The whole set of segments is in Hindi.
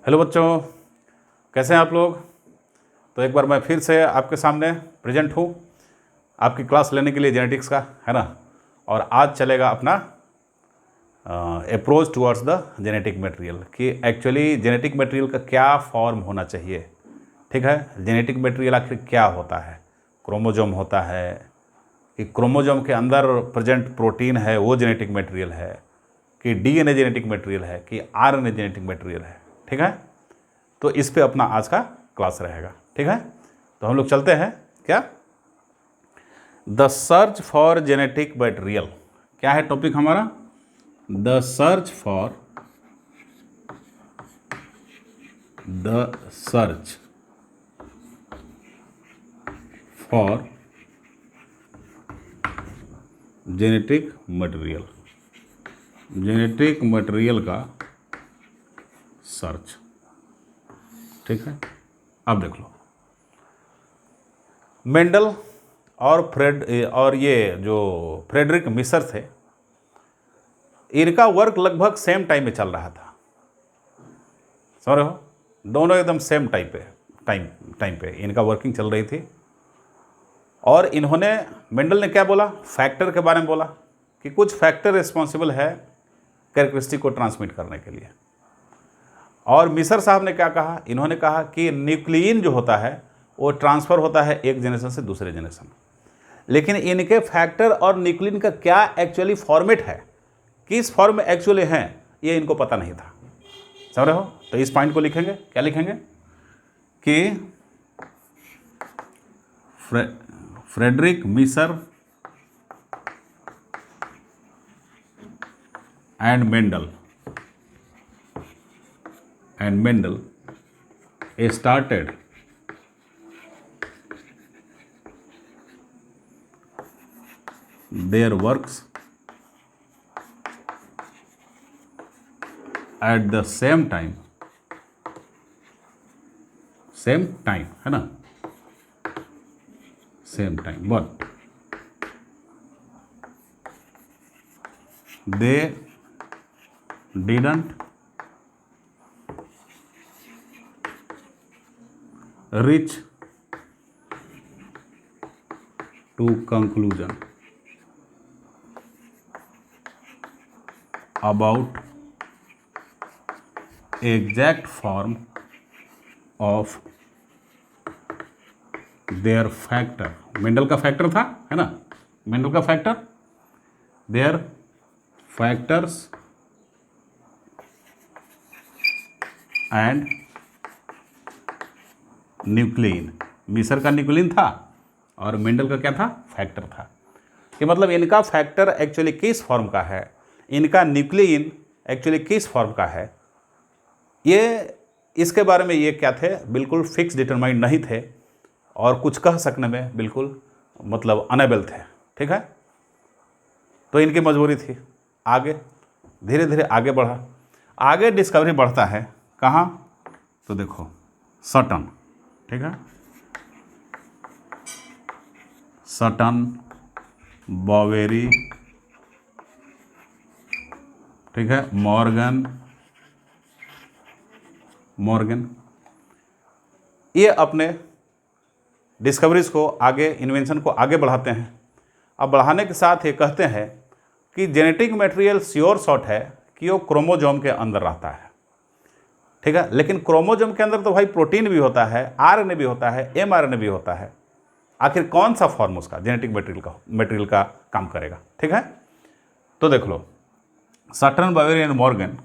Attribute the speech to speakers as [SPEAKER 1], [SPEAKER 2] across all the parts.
[SPEAKER 1] हेलो बच्चों, कैसे हैं आप लोग। तो एक बार मैं फिर से आपके सामने प्रेजेंट हूँ आपकी क्लास लेने के लिए जेनेटिक्स का, है ना। और आज चलेगा अपना approach towards the genetic material कि एक्चुअली जेनेटिक मटेरियल का क्या फॉर्म होना चाहिए। ठीक है, जेनेटिक मटेरियल आखिर क्या होता है। क्रोमोजोम होता है कि क्रोमोजोम के अंदर प्रेजेंट प्रोटीन है वो जेनेटिक मटेरियल है, कि डीएनए जेनेटिक मटेरियल है, कि आरएनए जेनेटिक मटेरियल है। ठीक है, तो इस पे अपना आज का क्लास रहेगा। ठीक है, तो हम लोग चलते हैं क्या, the search for genetic material. क्या है टॉपिक हमारा, the search for genetic material, genetic material का सर्च। ठीक है, अब देख लो, मेंडल और ये जो फ्रेडरिक मिसर थे, इनका वर्क लगभग सेम टाइम में चल रहा था। समझ रहे हो, दोनों एकदम सेम टाइम पे इनका वर्किंग चल रही थी। और इन्होंने, मेंडल ने क्या बोला, फैक्टर के बारे में बोला कि कुछ फैक्टर रिस्पॉन्सिबल है कैरेक्टरिस्टिक को ट्रांसमिट करने के लिए। और मिसर साहब ने क्या कहा, इन्होंने कहा कि न्यूक्लियन जो होता है वो ट्रांसफ़र होता है एक जनरेशन से दूसरे जनरेशन में, लेकिन इनके फैक्टर और न्यूक्लियन का क्या एक्चुअली फॉर्मेट है, किस फॉर्म में एक्चुअली हैं, ये इनको पता नहीं था। समझ रहे हो, तो इस पॉइंट को लिखेंगे, क्या लिखेंगे कि Frederick Misar and Mendel started their works at the same time, है ना, same time, but they didn't reach to conclusion about exact form of their factor। Mendel का फैक्टर था, है ना, मेंडल का factor, their factors and nucleon. मिसर का न्यूक्लियन था और मेंडल का क्या था, फैक्टर था। कि मतलब इनका फैक्टर एक्चुअली किस फॉर्म का है, इनका न्यूक्लियन एक्चुअली किस फॉर्म का है, ये इसके बारे में ये क्या थे, बिल्कुल फिक्स डिटरमाइंड नहीं थे और कुछ कह सकने में बिल्कुल मतलब अनेबल थे। ठीक है, तो इनकी मजबूरी थी। आगे धीरे धीरे आगे बढ़ा, आगे डिस्कवरी बढ़ता है कहाँ, तो देखो सटन। ठीक है, सटन, बॉवेरी, ठीक है, मॉर्गन, ये अपने डिस्कवरीज को आगे, इन्वेंशन को आगे बढ़ाते हैं। अब बढ़ाने के साथ ये कहते हैं कि जेनेटिक मटेरियल श्योर शॉट है कि वो क्रोमोजोम के अंदर रहता है। ठीक है, लेकिन क्रोमोजोम के अंदर तो भाई प्रोटीन भी होता है, आरएनए भी होता है, एमआरएनए भी होता है। आखिर कौन सा फॉर्म उसका जेनेटिक मटेरियल का काम करेगा। ठीक है, तो देख लो, Sutton, Boveri and Morgan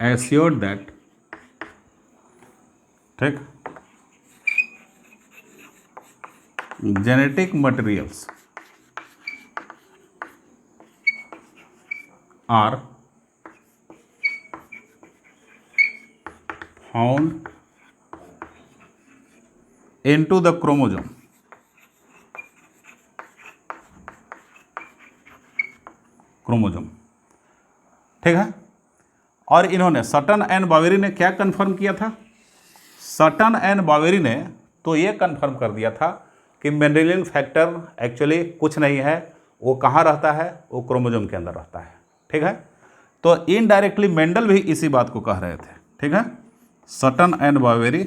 [SPEAKER 1] assured that, ठीक, genetic materials are found into the chromosome, ठीक है। और इन्होंने, सटन एंड बॉवेरी ने क्या कंफर्म किया था, सटन एंड बॉवेरी ने तो ये कंफर्म कर दिया था कि मेंडेलियन फैक्टर एक्चुअली कुछ नहीं है, वो कहाँ रहता है, वो क्रोमोसोम के अंदर रहता है। ठीक है, तो इनडायरेक्टली मेंडल भी इसी बात को कह रहे थे। ठीक है, सटन एंड बावेरी,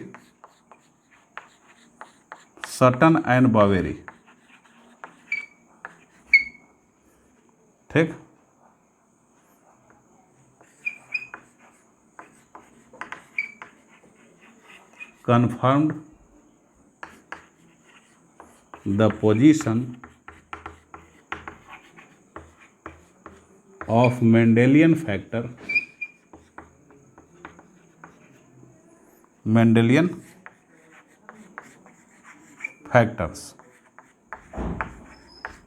[SPEAKER 1] सटन एंड बावेरी, ठीक, confirmed the position of Mendelian factor, Mendelian factors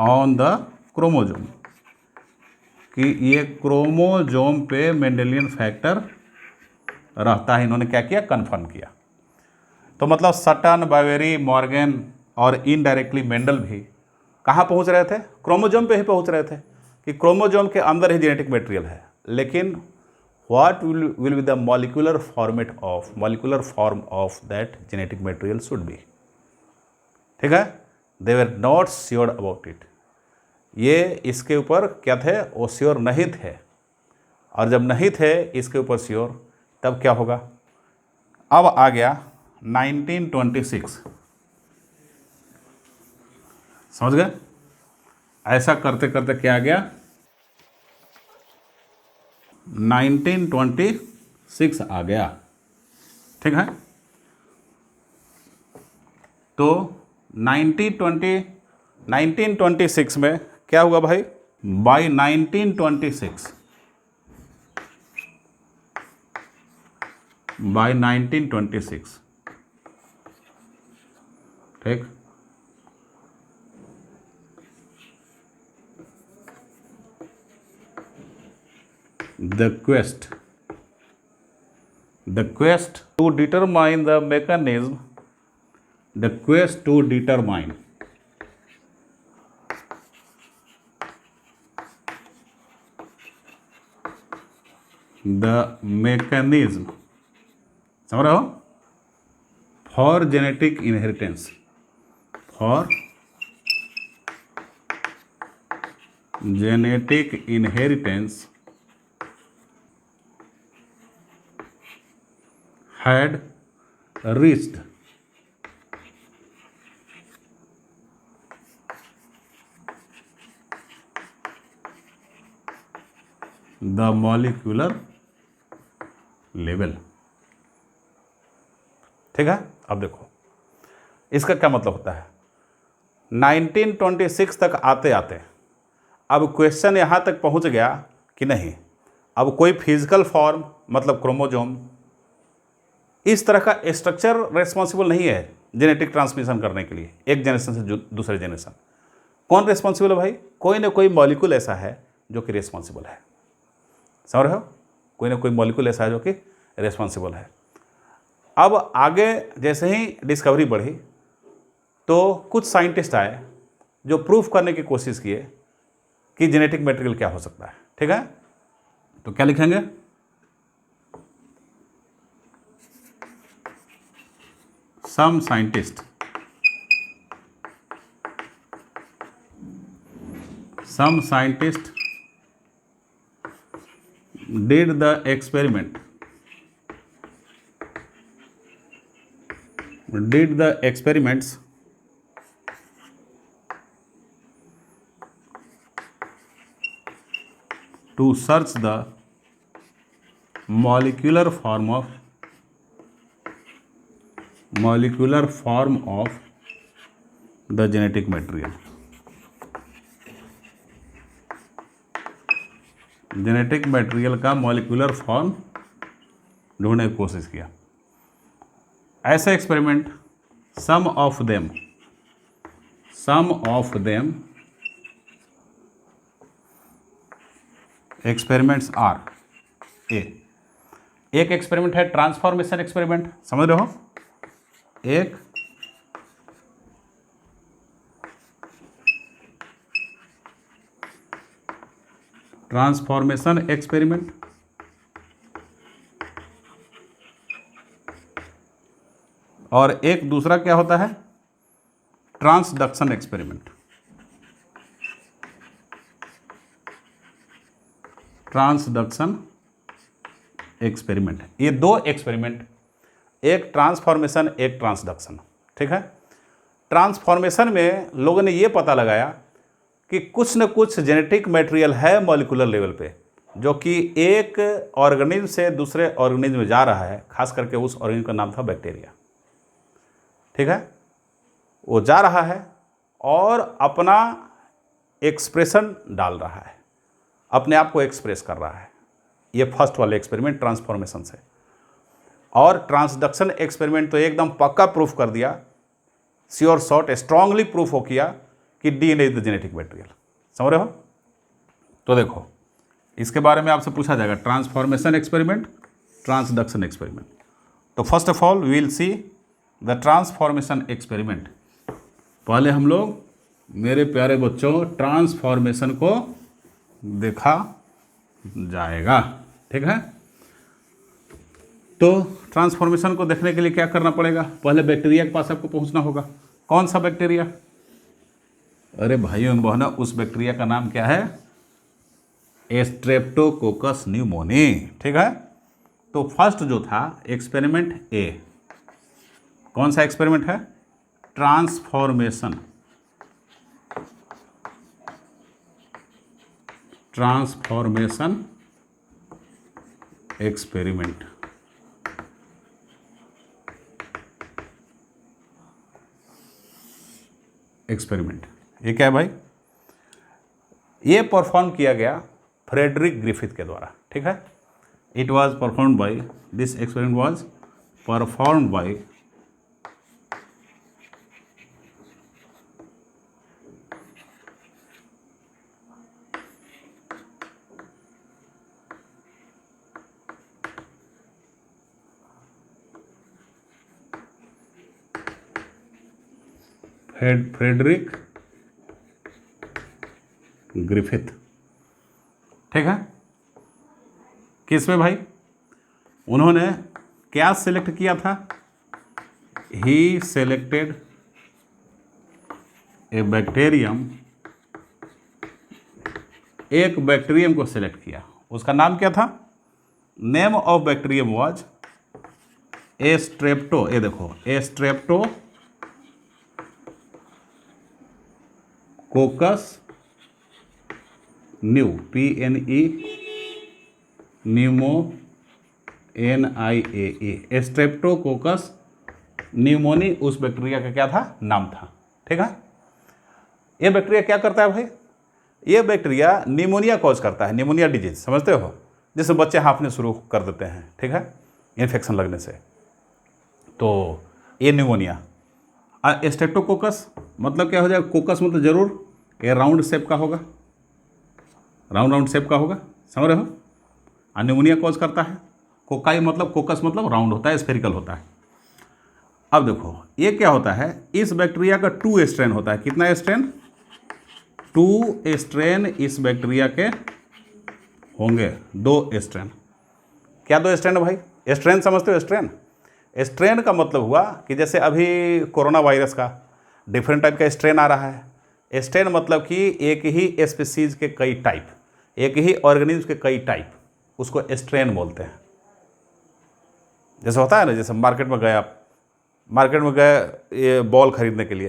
[SPEAKER 1] on the chromosome, कि ये क्रोमोजोम पे मेंडेलियन फैक्टर रहता है। इन्होंने क्या किया, कंफर्म किया। तो मतलब सटन, बावेरी, मॉर्गन और इनडायरेक्टली मेंडल भी कहाँ पहुँच रहे थे, क्रोमोजोम पे ही पहुँच रहे थे कि क्रोमोजोम के अंदर ही जेनेटिक मटेरियल है। लेकिन what will be the molecular form of that genetic material should be. ठीक है, they were not sure about it. ये इसके ऊपर क्या थे, वो श्योर नहीं थे। और जब नहीं थे इसके ऊपर श्योर, तब क्या होगा। अब आ गया 1926, समझ गए। ऐसा करते करते क्या आ गया, 1926 आ गया। ठीक है, तो 1926 में क्या हुआ भाई, बाई 1926, बाई 1926, ठीक, the quest to determine the mechanism, the quest to determine the mechanism, समझ रहे हो, for genetic inheritance, for genetic inheritance had reached the molecular level। ठीक है, अब देखो इसका क्या मतलब होता है। 1926 तक आते आते अब क्वेश्चन यहाँ तक पहुँच गया कि नहीं, अब कोई फिजिकल फॉर्म मतलब क्रोमोजोम, इस तरह का स्ट्रक्चर रेस्पॉन्सिबल नहीं है जेनेटिक ट्रांसमिशन करने के लिए एक जनरेशन से दूसरे जनरेशन। कौन रेस्पॉन्सिबल है भाई, कोई ना कोई मॉलिक्यूल ऐसा है जो कि रेस्पॉन्सिबल है। समझ रहे हो, कोई ना कोई मॉलिक्यूल ऐसा है जो कि रेस्पॉन्सिबल है। अब आगे जैसे ही डिस्कवरी बढ़ी तो कुछ साइंटिस्ट आए जो प्रूफ करने की कोशिश किए कि जेनेटिक मटेरियल क्या हो सकता है। ठीक है, तो क्या लिखेंगे, some scientist did the experiments to search the molecular form of the genetic material, genetic material का मॉलिक्यूलर फॉर्म ढूंढने की कोशिश किया। ऐसे experiment some of them experiments are एक एक्सपेरिमेंट है ट्रांसफॉर्मेशन एक्सपेरिमेंट, समझ रहे हो, एक ट्रांसफॉर्मेशन एक्सपेरिमेंट और एक दूसरा क्या होता है, ट्रांसडक्शन एक्सपेरिमेंट। Transduction experiment. ये दो एक्सपेरिमेंट, एक ट्रांसफॉर्मेशन एक ट्रांसडक्शन, ठीक है। ट्रांसफॉर्मेशन में लोगों ने ये पता लगाया कि कुछ न कुछ जेनेटिक मटेरियल है मॉलिक्यूलर लेवल पे जो कि एक ऑर्गेनिज्म से दूसरे ऑर्गेनिज्म में जा रहा है, खास करके उस ऑर्गेनिज्म का नाम था बैक्टीरिया, ठीक है। वो जा रहा है और अपना एक्सप्रेशन डाल रहा है, अपने आप को एक्सप्रेस कर रहा है। ये फर्स्ट वाले एक्सपेरिमेंट ट्रांसफॉर्मेशन से। और ट्रांसडक्शन एक्सपेरिमेंट तो एकदम पक्का प्रूफ कर दिया, श्योर शॉट स्ट्रांगली प्रूफ हो किया कि DNA is the genetic material. समझ रहे हो? तो देखो इसके बारे में आपसे पूछा जाएगा, ट्रांसफॉर्मेशन एक्सपेरिमेंट, ट्रांसडक्शन एक्सपेरिमेंट। तो first of all we will see the transformation experiment. पहले हम लोग मेरे प्यारे बच्चों ट्रांसफॉर्मेशन को देखा जाएगा, ठीक है। तो ट्रांसफॉर्मेशन को देखने के लिए क्या करना पड़ेगा? पहले बैक्टीरिया के पास आपको पहुंचना होगा। कौन सा बैक्टीरिया? अरे भाइयों एवं बहनों, उस बैक्टीरिया का नाम क्या है? स्ट्रेप्टोकोकस न्यूमोनी, ठीक है। तो फर्स्ट जो था एक्सपेरिमेंट ए, कौन सा एक्सपेरिमेंट है? Transformation, transformation experiment. एक्सपेरिमेंट ये क्या है भाई? ये परफॉर्म किया गया फ्रेडरिक ग्रिफिथ के द्वारा, ठीक है। It was performed by, this experiment was performed by Frederick Griffith, ठीक है। किस में भाई? उन्होंने क्या सिलेक्ट किया था? ही सेलेक्टेड ए बैक्टीरियम, एक बैक्टीरियम को सिलेक्ट किया। उसका नाम क्या था? नेम ऑफ बैक्टीरियम वाज एस्ट्रेप्टो, ये देखो एस्ट्रेप्टो कोकस new, PNE Numa NIAE, Streptococcus pneumoniae उस बैक्टीरिया का क्या था? नाम था, ठीक है। ये बैक्टीरिया क्या करता है भाई? ये बैक्टीरिया निमोनिया कॉज करता है, निमोनिया डिजीज, समझते हो? जिससे बच्चे हाँफने शुरू कर देते हैं, ठीक है, इन्फेक्शन लगने से। तो ये निमोनिया। स्ट्रेप्टोकोकस मतलब क्या हो जाएगा? कोकस मतलब जरूर ये राउंड शेप का होगा, राउंड शेप का होगा, समझ रहे हो? निमोनिया कॉज करता है। कोकाई मतलब, कोकस मतलब राउंड होता है, स्फेरिकल होता है। अब देखो ये क्या होता है? इस बैक्टीरिया का 2 स्ट्रेन होता है। कितना स्ट्रेन? 2 स्ट्रेन इस बैक्टीरिया के होंगे, 2 स्ट्रेन। क्या 2 स्ट्रेन है भाई? स्ट्रेन समझते हो? स्ट्रेन, स्ट्रेन का मतलब हुआ कि जैसे अभी कोरोना वायरस का डिफरेंट टाइप का स्ट्रेन आ रहा है। स्ट्रेन मतलब कि एक ही स्पीसीज के कई टाइप, एक ही ऑर्गेनिज्म के कई टाइप, उसको स्ट्रेन बोलते हैं। जैसे होता है ना, जैसे मार्केट में गए आप, मार्केट में गए ये बॉल खरीदने के लिए,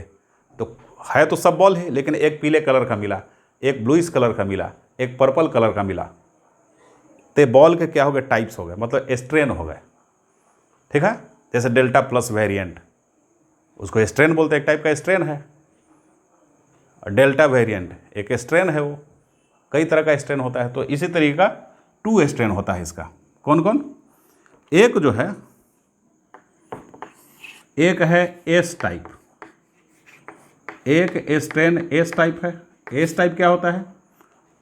[SPEAKER 1] तो है तो सब बॉल ही, लेकिन एक पीले कलर का मिला, एक ब्लूइश कलर का मिला, एक पर्पल कलर का मिला, तो बॉल के क्या हो गए? टाइप्स हो गए, मतलब स्ट्रेन हो गए, ठीक है। जैसे डेल्टा प्लस वेरिएंट, उसको स्ट्रेन बोलते हैं, एक टाइप का स्ट्रेन है। डेल्टा वेरिएंट एक स्ट्रेन है, वो कई तरह का स्ट्रेन होता है। तो इसी तरीके का 2 स्ट्रेन होता है इसका। कौन कौन? एक जो है, एक है एस टाइप, एक स्ट्रेन एस टाइप है। एस टाइप क्या होता है?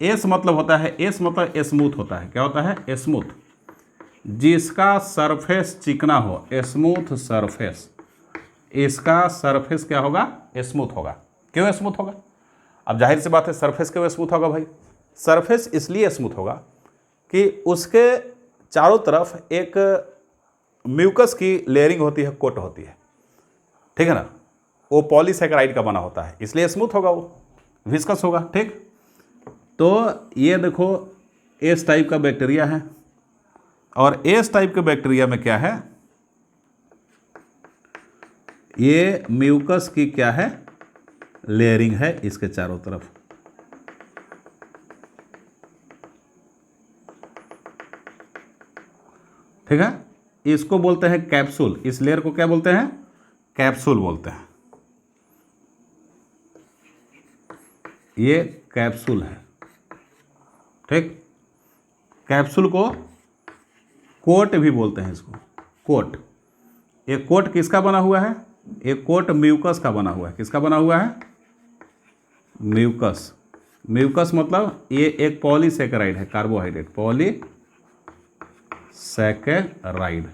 [SPEAKER 1] एस मतलब होता है, एस मतलब स्मूथ होता है। क्या होता है? स्मूथ, जिसका सरफेस चिकना हो, स्मूथ सरफेस। इसका सरफेस क्या होगा? स्मूथ होगा। क्यों स्मूथ होगा? अब जाहिर सी बात है, सरफेस क्यों स्मूथ होगा भाई? सरफेस इसलिए स्मूथ होगा कि उसके चारों तरफ एक म्यूकस की लेयरिंग होती है, कोट होती है, ठीक है ना। वो पॉलीसैकेराइड का बना होता है, इसलिए स्मूथ होगा, वो विस्कस होगा, ठीक। तो ये देखो एस टाइप का बैक्टीरिया है, और एस टाइप के बैक्टीरिया में क्या है, ये म्यूकस की क्या है, लेयरिंग है इसके चारों तरफ। ठीक है, इसको बोलते हैं कैप्सूल। इस लेयर को क्या बोलते हैं, कैप्सूल बोलते हैं। ये कैप्सूल है। ठीक, कैप्सूल को कोट भी बोलते हैं, इसको कोट। एक कोट किसका बना हुआ है, एक कोट म्यूकस का बना हुआ है। किसका बना हुआ है, म्यूकस। म्यूकस मतलब ये एक पॉलीसेकेराइड है, कार्बोहाइड्रेट, पॉलीसेकेराइड।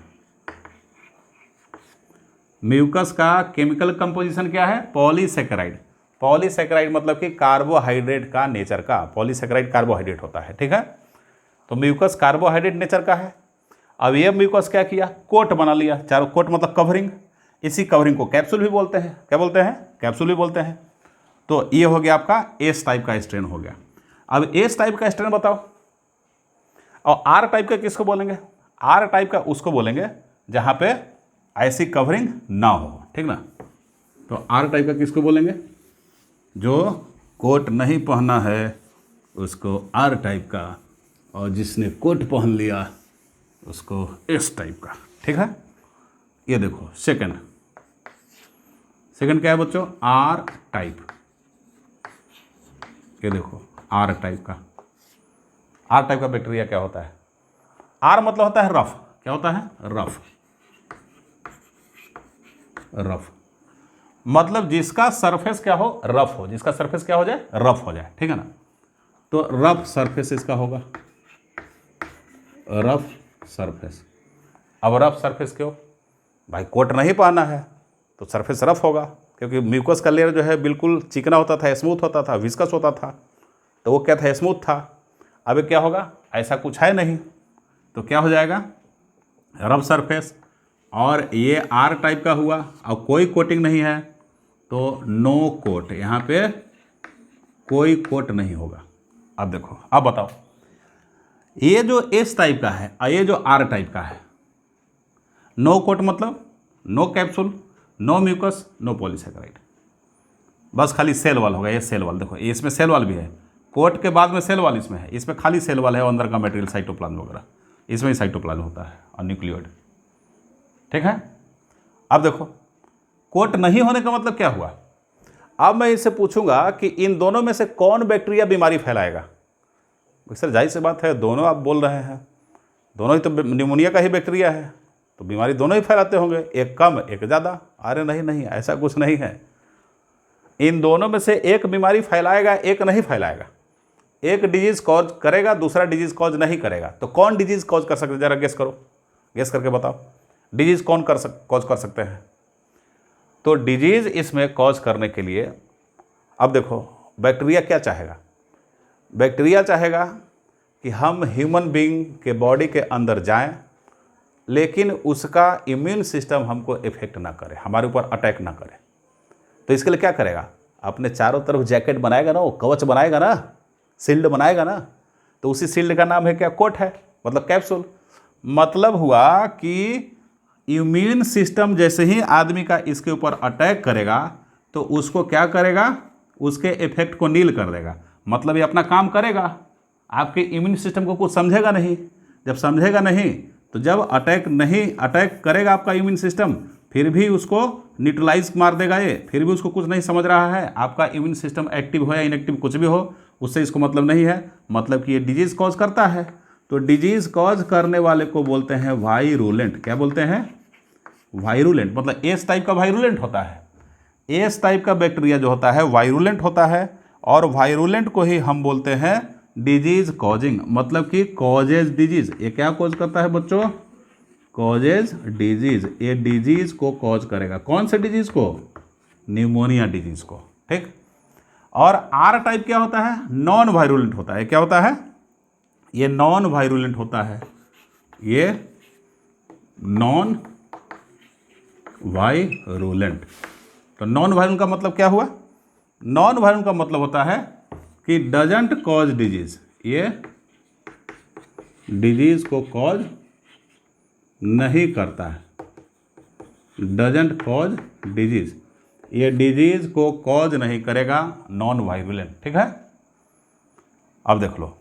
[SPEAKER 1] म्यूकस का केमिकल कंपोजिशन क्या है, पॉलीसेकेराइड। पॉलीसेकेराइड मतलब कि कार्बोहाइड्रेट का नेचर का, पॉलीसेकेराइड कार्बोहाइड्रेट होता है। ठीक है, तो म्यूकस कार्बोहाइड्रेट नेचर का है। अब ये म्यूकस क्या किया, कोट बना लिया चारों। कोट मतलब कवरिंग, इसी कवरिंग को कैप्सूल भी बोलते हैं। क्या बोलते हैं, कैप्सूल भी बोलते हैं। तो ये हो गया आपका एस टाइप का स्ट्रेन हो गया। अब एस टाइप का स्ट्रेन बताओ, और आर टाइप का किसको बोलेंगे, आर टाइप का उसको बोलेंगे जहाँ पे ऐसी कवरिंग ना हो। ठीक ना, तो आर टाइप का किसको बोलेंगे, जो कोट नहीं पहना है उसको आर टाइप का, और जिसने कोट पहन लिया उसको एस टाइप का। ठीक है, ये देखो सेकंड क्या है बच्चों, आर टाइप। ये देखो आर टाइप का, आर टाइप का बैक्टीरिया क्या होता है, आर मतलब होता है रफ। क्या होता है, रफ। रफ मतलब जिसका सरफेस क्या हो, रफ हो, जिसका सरफेस क्या हो जाए, रफ हो जाए। ठीक है ना, तो रफ सरफेस इसका होगा, रफ सरफेस। अब रफ सरफेस क्यों भाई, कोट नहीं पहना है तो सरफेस रफ होगा, क्योंकि म्यूकस का लेयर जो है बिल्कुल चिकना होता था, स्मूथ होता था, विस्कस होता था, तो वो क्या था, स्मूथ था। अब क्या होगा, ऐसा कुछ है नहीं, तो क्या हो जाएगा, रफ सरफेस। और ये आर टाइप का हुआ, और कोई कोटिंग नहीं है तो नो कोट, यहाँ पे कोई कोट नहीं होगा। अब देखो, अब बताओ, ये जो एस टाइप का है और ये जो आर टाइप का है, नो कोट मतलब no capsule, no mucus, no polysaccharide, बस खाली सेल वाल होगा। ये सेल वाल देखो, इसमें सेल वाल भी है, कोट के बाद में सेल वाल इसमें है, इसमें खाली सेल वाल है, और अंदर का मटेरियल साइटोप्लाज्म वगैरह, इसमें ही साइटोप्लाज्म होता है और न्यूक्लियोइड। ठीक है, अब देखो कोट नहीं होने का मतलब क्या हुआ। अब मैं इससे पूछूंगा कि इन दोनों में से कौन बैक्टीरिया बीमारी फैलाएगा। सर जाहिर सी बात है, दोनों आप बोल रहे हैं, दोनों ही तो निमोनिया का ही बैक्टीरिया है, तो बीमारी दोनों ही फैलाते होंगे, एक कम एक ज़्यादा। अरे नहीं नहीं, ऐसा कुछ नहीं है। इन दोनों में से एक बीमारी फैलाएगा, एक नहीं फैलाएगा। एक डिजीज़ कॉज करेगा, दूसरा डिजीज़ कॉज नहीं करेगा। तो कौन डिजीज़ कॉज कर सकते, ज़रा गेस करो, गेस करके बताओ, डिजीज़ कौन कॉज कर सकते हैं। तो डिजीज़ इसमें कॉज करने के लिए, अब देखो बैक्टीरिया क्या चाहेगा, बैक्टीरिया चाहेगा कि हम ह्यूमन बीइंग के बॉडी के अंदर जाएं, लेकिन उसका इम्यून सिस्टम हमको इफेक्ट ना करे, हमारे ऊपर अटैक ना करे। तो इसके लिए क्या करेगा, अपने चारों तरफ जैकेट बनाएगा ना, वो कवच बनाएगा ना, शील्ड बनाएगा ना। तो उसी शील्ड का नाम है क्या, कोट है, मतलब कैप्सूल। मतलब हुआ कि इम्यून सिस्टम जैसे ही आदमी का इसके ऊपर अटैक करेगा तो उसको क्या करेगा, उसके इफेक्ट को नील कर देगा। मतलब ये अपना काम करेगा, आपके इम्यून सिस्टम को कुछ समझेगा नहीं। जब समझेगा नहीं तो जब अटैक करेगा आपका इम्यून सिस्टम, फिर भी उसको न्यूट्रलाइज मार देगा ये, फिर भी उसको कुछ नहीं समझ रहा है। आपका इम्यून सिस्टम एक्टिव हो या इनएक्टिव कुछ भी हो, उससे इसको मतलब नहीं है। मतलब कि ये डिजीज़ कॉज करता है। तो डिजीज़ कॉज करने वाले को बोलते हैं वायरुलेंट। क्या बोलते हैं, वायरुलेंट। मतलब एस टाइप का वायरुलेंट होता है, एस टाइप का बैक्टीरिया जो होता है वायरुलेंट होता है, और वायरुलेंट को ही हम बोलते हैं डिजीज कॉजिंग। मतलब कि कॉजेज डिजीज, ये क्या कॉज करता है बच्चों, कॉजेज डिजीज। ये डिजीज को कॉज करेगा, कौन से डिजीज को, न्यूमोनिया डिजीज को। ठीक, और आर टाइप क्या होता है, नॉन वायरुलेंट होता है। क्या होता है, ये नॉन वायरुलेंट होता है, ये नॉन वायरुलेंट। तो नॉन वायरुलेंट का मतलब क्या हुआ, नॉन वायरुलेंट का मतलब होता है कि डजंट कॉज डिजीज, ये डिजीज को कॉज नहीं करता है, डजंट कॉज डिजीज, ये डिजीज को कॉज नहीं करेगा, नॉन वायरुलेंट। ठीक है, अब देख लो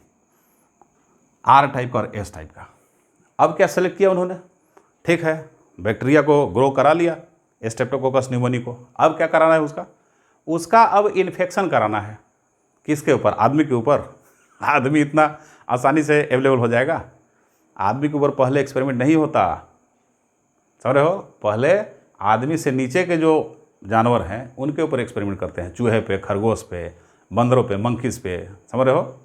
[SPEAKER 1] आर टाइप का और एस टाइप का। अब क्या सेलेक्ट किया उन्होंने, ठीक है, बैक्टीरिया को ग्रो करा लिया, स्ट्रेप्टोकोकस न्यूमोनी को। अब क्या कराना है उसका अब इन्फेक्शन कराना है। किसके ऊपर, आदमी के ऊपर। आदमी इतना आसानी से अवेलेबल हो जाएगा, आदमी के ऊपर पहले एक्सपेरिमेंट नहीं होता, समझ रहे हो। पहले आदमी से नीचे के जो जानवर हैं उनके ऊपर एक्सपेरिमेंट करते हैं, चूहे पे, खरगोश पे, बंदरों पे, मंकीज पे, समझ रहे हो,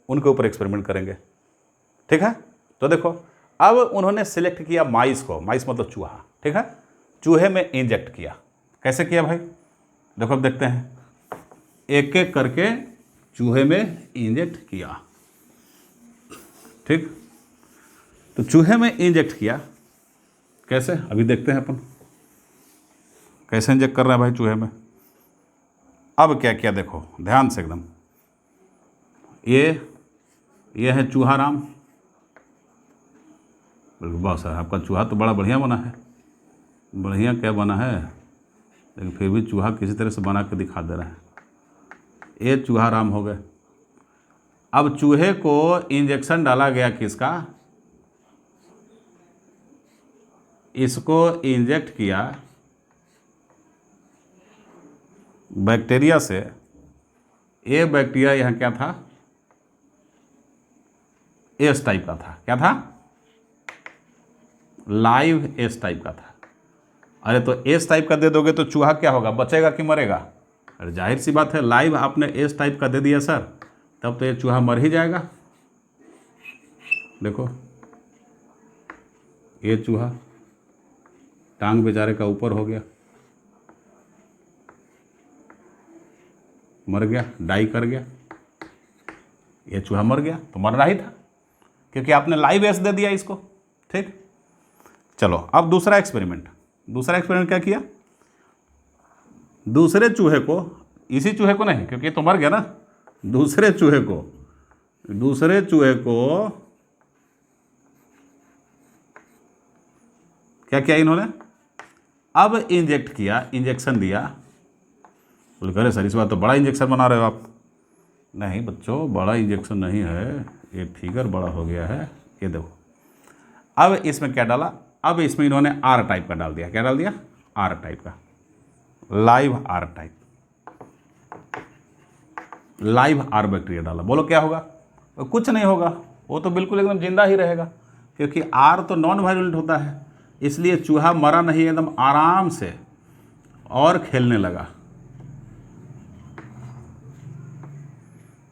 [SPEAKER 1] उनके ऊपर एक्सपेरिमेंट करेंगे। ठीक है, तो देखो अब उन्होंने सिलेक्ट किया माइस को, माइस मतलब चूहा। ठीक है, चूहे में इंजेक्ट किया। कैसे किया भाई, देखो अब देखते हैं, एक एक करके चूहे में इंजेक्ट किया। ठीक, तो चूहे में इंजेक्ट किया कैसे, अभी देखते हैं अपन कैसे इंजेक्ट कर रहे हैं भाई चूहे में। अब क्या किया देखो ध्यान से एकदम, ये है चूहा राम। बिल्कुल बस है, आपका चूहा तो बड़ा बढ़िया बना है, बढ़िया क्या बना है, लेकिन फिर भी चूहा किसी तरह से बना के दिखा दे रहे हैं। ये चूहा राम हो गए। अब चूहे को इंजेक्शन डाला गया किसका, इसको इंजेक्ट किया बैक्टीरिया से। ये बैक्टीरिया यहाँ क्या था, एस टाइप का था। क्या था, लाइव एस टाइप का था। अरे तो एस टाइप का दे दोगे तो चूहा क्या होगा, बचेगा कि मरेगा। अरे जाहिर सी बात है, लाइव आपने एस टाइप का दे दिया सर, तब तो ये चूहा मर ही जाएगा। देखो ये चूहा टांग बेचारे का ऊपर हो गया, मर गया, डाई कर गया, ये चूहा मर गया, तो मरना ही था क्योंकि आपने लाइव एस दे दिया इसको। ठीक, चलो अब दूसरा एक्सपेरिमेंट क्या किया, दूसरे चूहे को, इसी चूहे को नहीं क्योंकि तो मर गया ना, दूसरे चूहे को क्या किया इन्होंने, अब इंजेक्ट किया, इंजेक्शन दिया। बोले करे सर इस बार तो बड़ा इंजेक्शन बना रहे हो आप। नहीं बच्चों, बड़ा इंजेक्शन नहीं है, ये फिगर बड़ा हो गया है, ये देखो। अब इसमें क्या डाला, अब इसमें इन्होंने आर टाइप का डाल दिया। क्या डाल दिया, आर टाइप का, live R type, live R bacteria डाला। बोलो क्या होगा, तो कुछ नहीं होगा, वो तो बिल्कुल एकदम जिंदा ही रहेगा क्योंकि आर तो नॉन वायलेंट होता है, इसलिए चूहा मरा नहीं, एकदम आराम से और खेलने लगा।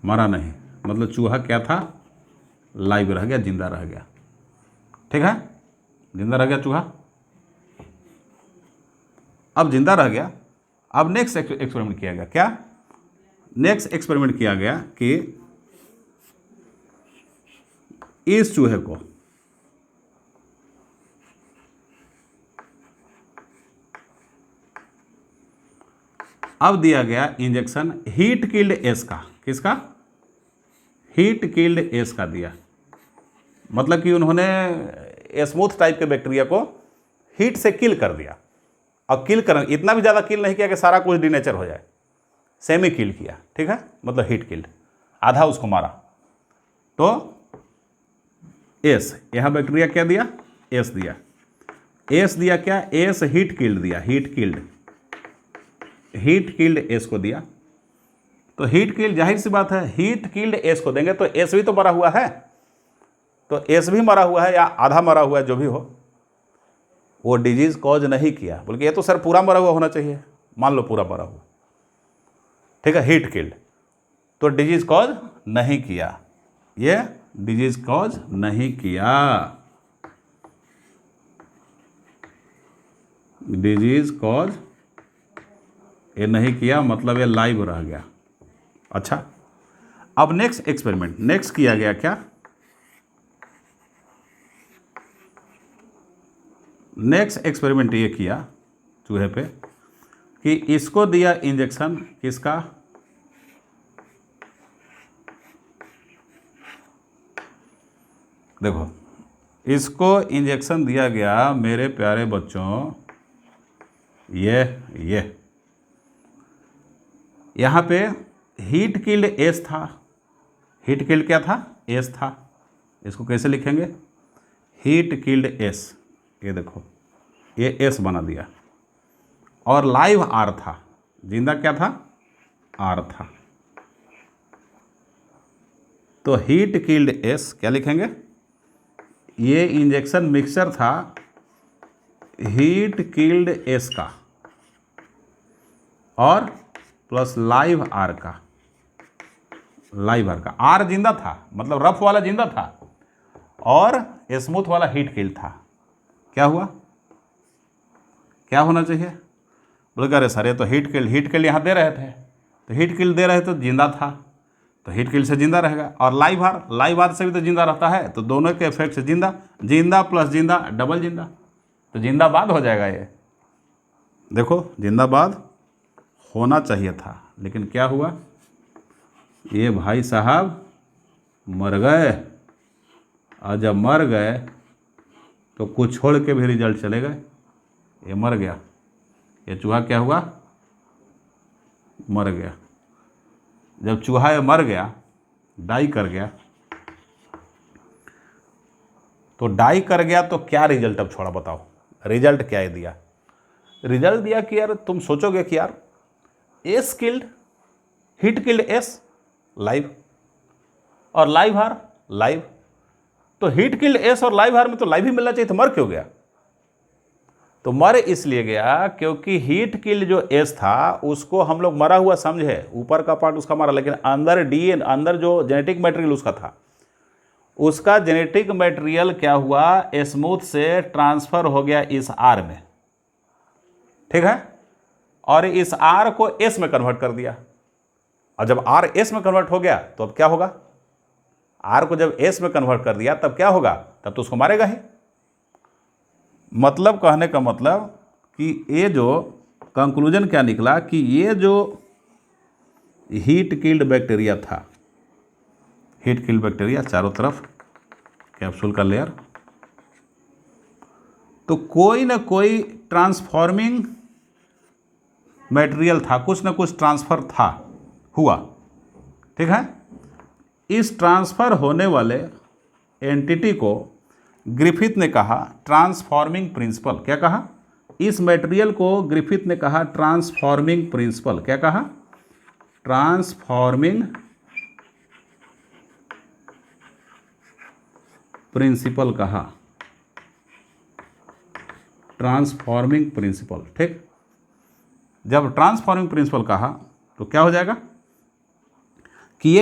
[SPEAKER 1] मरा नहीं मतलब चूहा क्या था, लाइव रह गया, जिंदा रह गया। ठीक है, जिंदा रह गया चूहा। अब जिंदा रह गया, अब नेक्स्ट एक्सपेरिमेंट किया गया। क्या, नेक्स्ट एक्सपेरिमेंट किया गया कि इस चूहे को अब दिया गया इंजेक्शन हीट किल्ड एस का। किसका, हीट किल्ड एस का दिया। मतलब कि उन्होंने स्मूथ टाइप के बैक्टीरिया को हीट से किल कर दिया। अब किल कर, इतना भी ज़्यादा किल नहीं किया कि सारा कुछ डिनेचर हो जाए, सेमी किल किया। ठीक है, मतलब हीट किल्ड, आधा उसको मारा। तो एस, यहाँ बैक्टीरिया क्या दिया, एस दिया। एस दिया क्या, एस हीट किल्ड दिया, हीट किल्ड एस को दिया। तो हीट किल्ड, जाहिर सी बात है हीट किल्ड एस को देंगे तो एस भी तो मरा हुआ है, तो एस भी मरा हुआ है या आधा मरा हुआ है, जो भी हो, वो डिजीज कॉज नहीं किया। बल्कि ये तो सर पूरा मरा हुआ होना चाहिए, मान लो पूरा मरा हुआ। ठीक है, हीट किल्ड, तो डिजीज कॉज नहीं किया, ये डिजीज कॉज नहीं किया, डिजीज कॉज ये नहीं किया, मतलब ये लाइव रह गया। अच्छा, अब नेक्स्ट एक्सपेरिमेंट, नेक्स्ट किया गया क्या, नेक्स्ट एक्सपेरिमेंट ये किया चूहे पे कि इसको दिया इंजेक्शन किसका, देखो, इसको इंजेक्शन दिया गया मेरे प्यारे बच्चों, ये यहाँ पे हीट किल्ड एस था। हीट किल्ड क्या था? एस था। इसको कैसे लिखेंगे? Heat killed S. ये देखो, ये एस बना दिया। और लाइव आर था, जिंदा क्या था? आर था। तो हीट किल्ड एस क्या लिखेंगे? ये इंजेक्शन मिक्सचर था हीट किल्ड एस का और प्लस लाइव आर का। लाइव आर का, आर जिंदा था, मतलब रफ वाला जिंदा था, और स्मूथ वाला हीट किल्ड था। क्या हुआ? क्या होना चाहिए? बोले अरे सर, ये तो हीट किल्ड यहाँ दे रहे थे, तो हीट किल्ड दे रहे थे तो जिंदा था, तो हीट किल्ड से जिंदा रहेगा। और लाइव आर से भी तो जिंदा रहता है, तो दोनों के इफेक्ट से जिंदा, जिंदा प्लस जिंदा डबल जिंदा, तो जिंदाबाद हो जाएगा। ये देखो, जिंदाबाद होना चाहिए था, लेकिन क्या हुआ? ये भाई साहब मर गए। और जब मर गए तो कुछ छोड़ के भी रिजल्ट चले गए। ये मर गया, ये चूहा क्या हुआ? मर गया। जब चूहा ये मर गया, डाई कर गया, तो डाई कर गया तो क्या रिजल्ट अब छोड़ा? बताओ, रिजल्ट क्या है दिया? रिजल्ट दिया कि यार, तुम सोचोगे कि यार S killed, heat killed S, live, और लाइव आर लाइव, तो हीट किल्ड एस और लाइव आर में तो लाइव ही मिलना चाहिए, तो मर क्यों गया? तो मर इसलिए गया क्योंकि हीट किल्ड जो एस था उसको हम लोग मरा हुआ समझे, ऊपर का पार्ट उसका मरा, लेकिन अंदर डीएन, अंदर जो जेनेटिक मटेरियल उसका था, उसका जेनेटिक मटेरियल क्या हुआ? स्मूथ से ट्रांसफर हो गया इस आर में, ठीक है, और इस आर को एस में कन्वर्ट कर दिया। और जब आर एस में कन्वर्ट हो गया तो अब क्या होगा? आर को जब एस में कन्वर्ट कर दिया तब क्या होगा? तब तो उसको मारेगा ही। मतलब कहने का मतलब कि ये जो कंक्लूजन क्या निकला कि ये जो हीट किल्ड बैक्टीरिया था, हीट किल्ड बैक्टीरिया, चारों तरफ कैप्सूल का लेयर, तो कोई ना कोई ट्रांसफॉर्मिंग मटेरियल था, कुछ ना कुछ ट्रांसफर था, हुआ, ठीक है। इस ट्रांसफर होने वाले एंटिटी को ग्रिफिथ ने कहा ट्रांसफॉर्मिंग प्रिंसिपल। क्या कहा? इस मटेरियल को ग्रिफिथ ने कहा ट्रांसफॉर्मिंग प्रिंसिपल। क्या कहा? ट्रांसफॉर्मिंग प्रिंसिपल कहा, ट्रांसफॉर्मिंग प्रिंसिपल, ठीक। जब ट्रांसफॉर्मिंग प्रिंसिपल कहा तो क्या हो जाएगा कि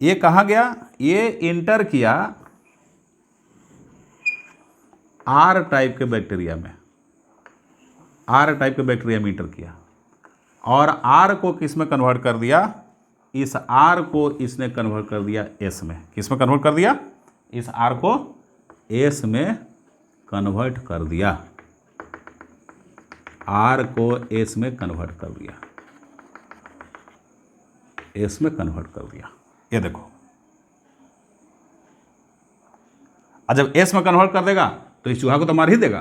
[SPEAKER 1] ये कहा गया, ये इंटर किया आर टाइप के बैक्टीरिया में, आर टाइप के बैक्टीरिया में इंटर किया, और आर को किस में कन्वर्ट कर दिया? इस आर को इसने कन्वर्ट कर दिया एस में। किस में कन्वर्ट कर दिया? इस आर को एस में कन्वर्ट कर दिया, आर को एस में कन्वर्ट कर दिया, एस में कन्वर्ट कर दिया। ये देखो, और जब एस में कन्वर्ट कर देगा तो इस चूहा को तो मार ही देगा,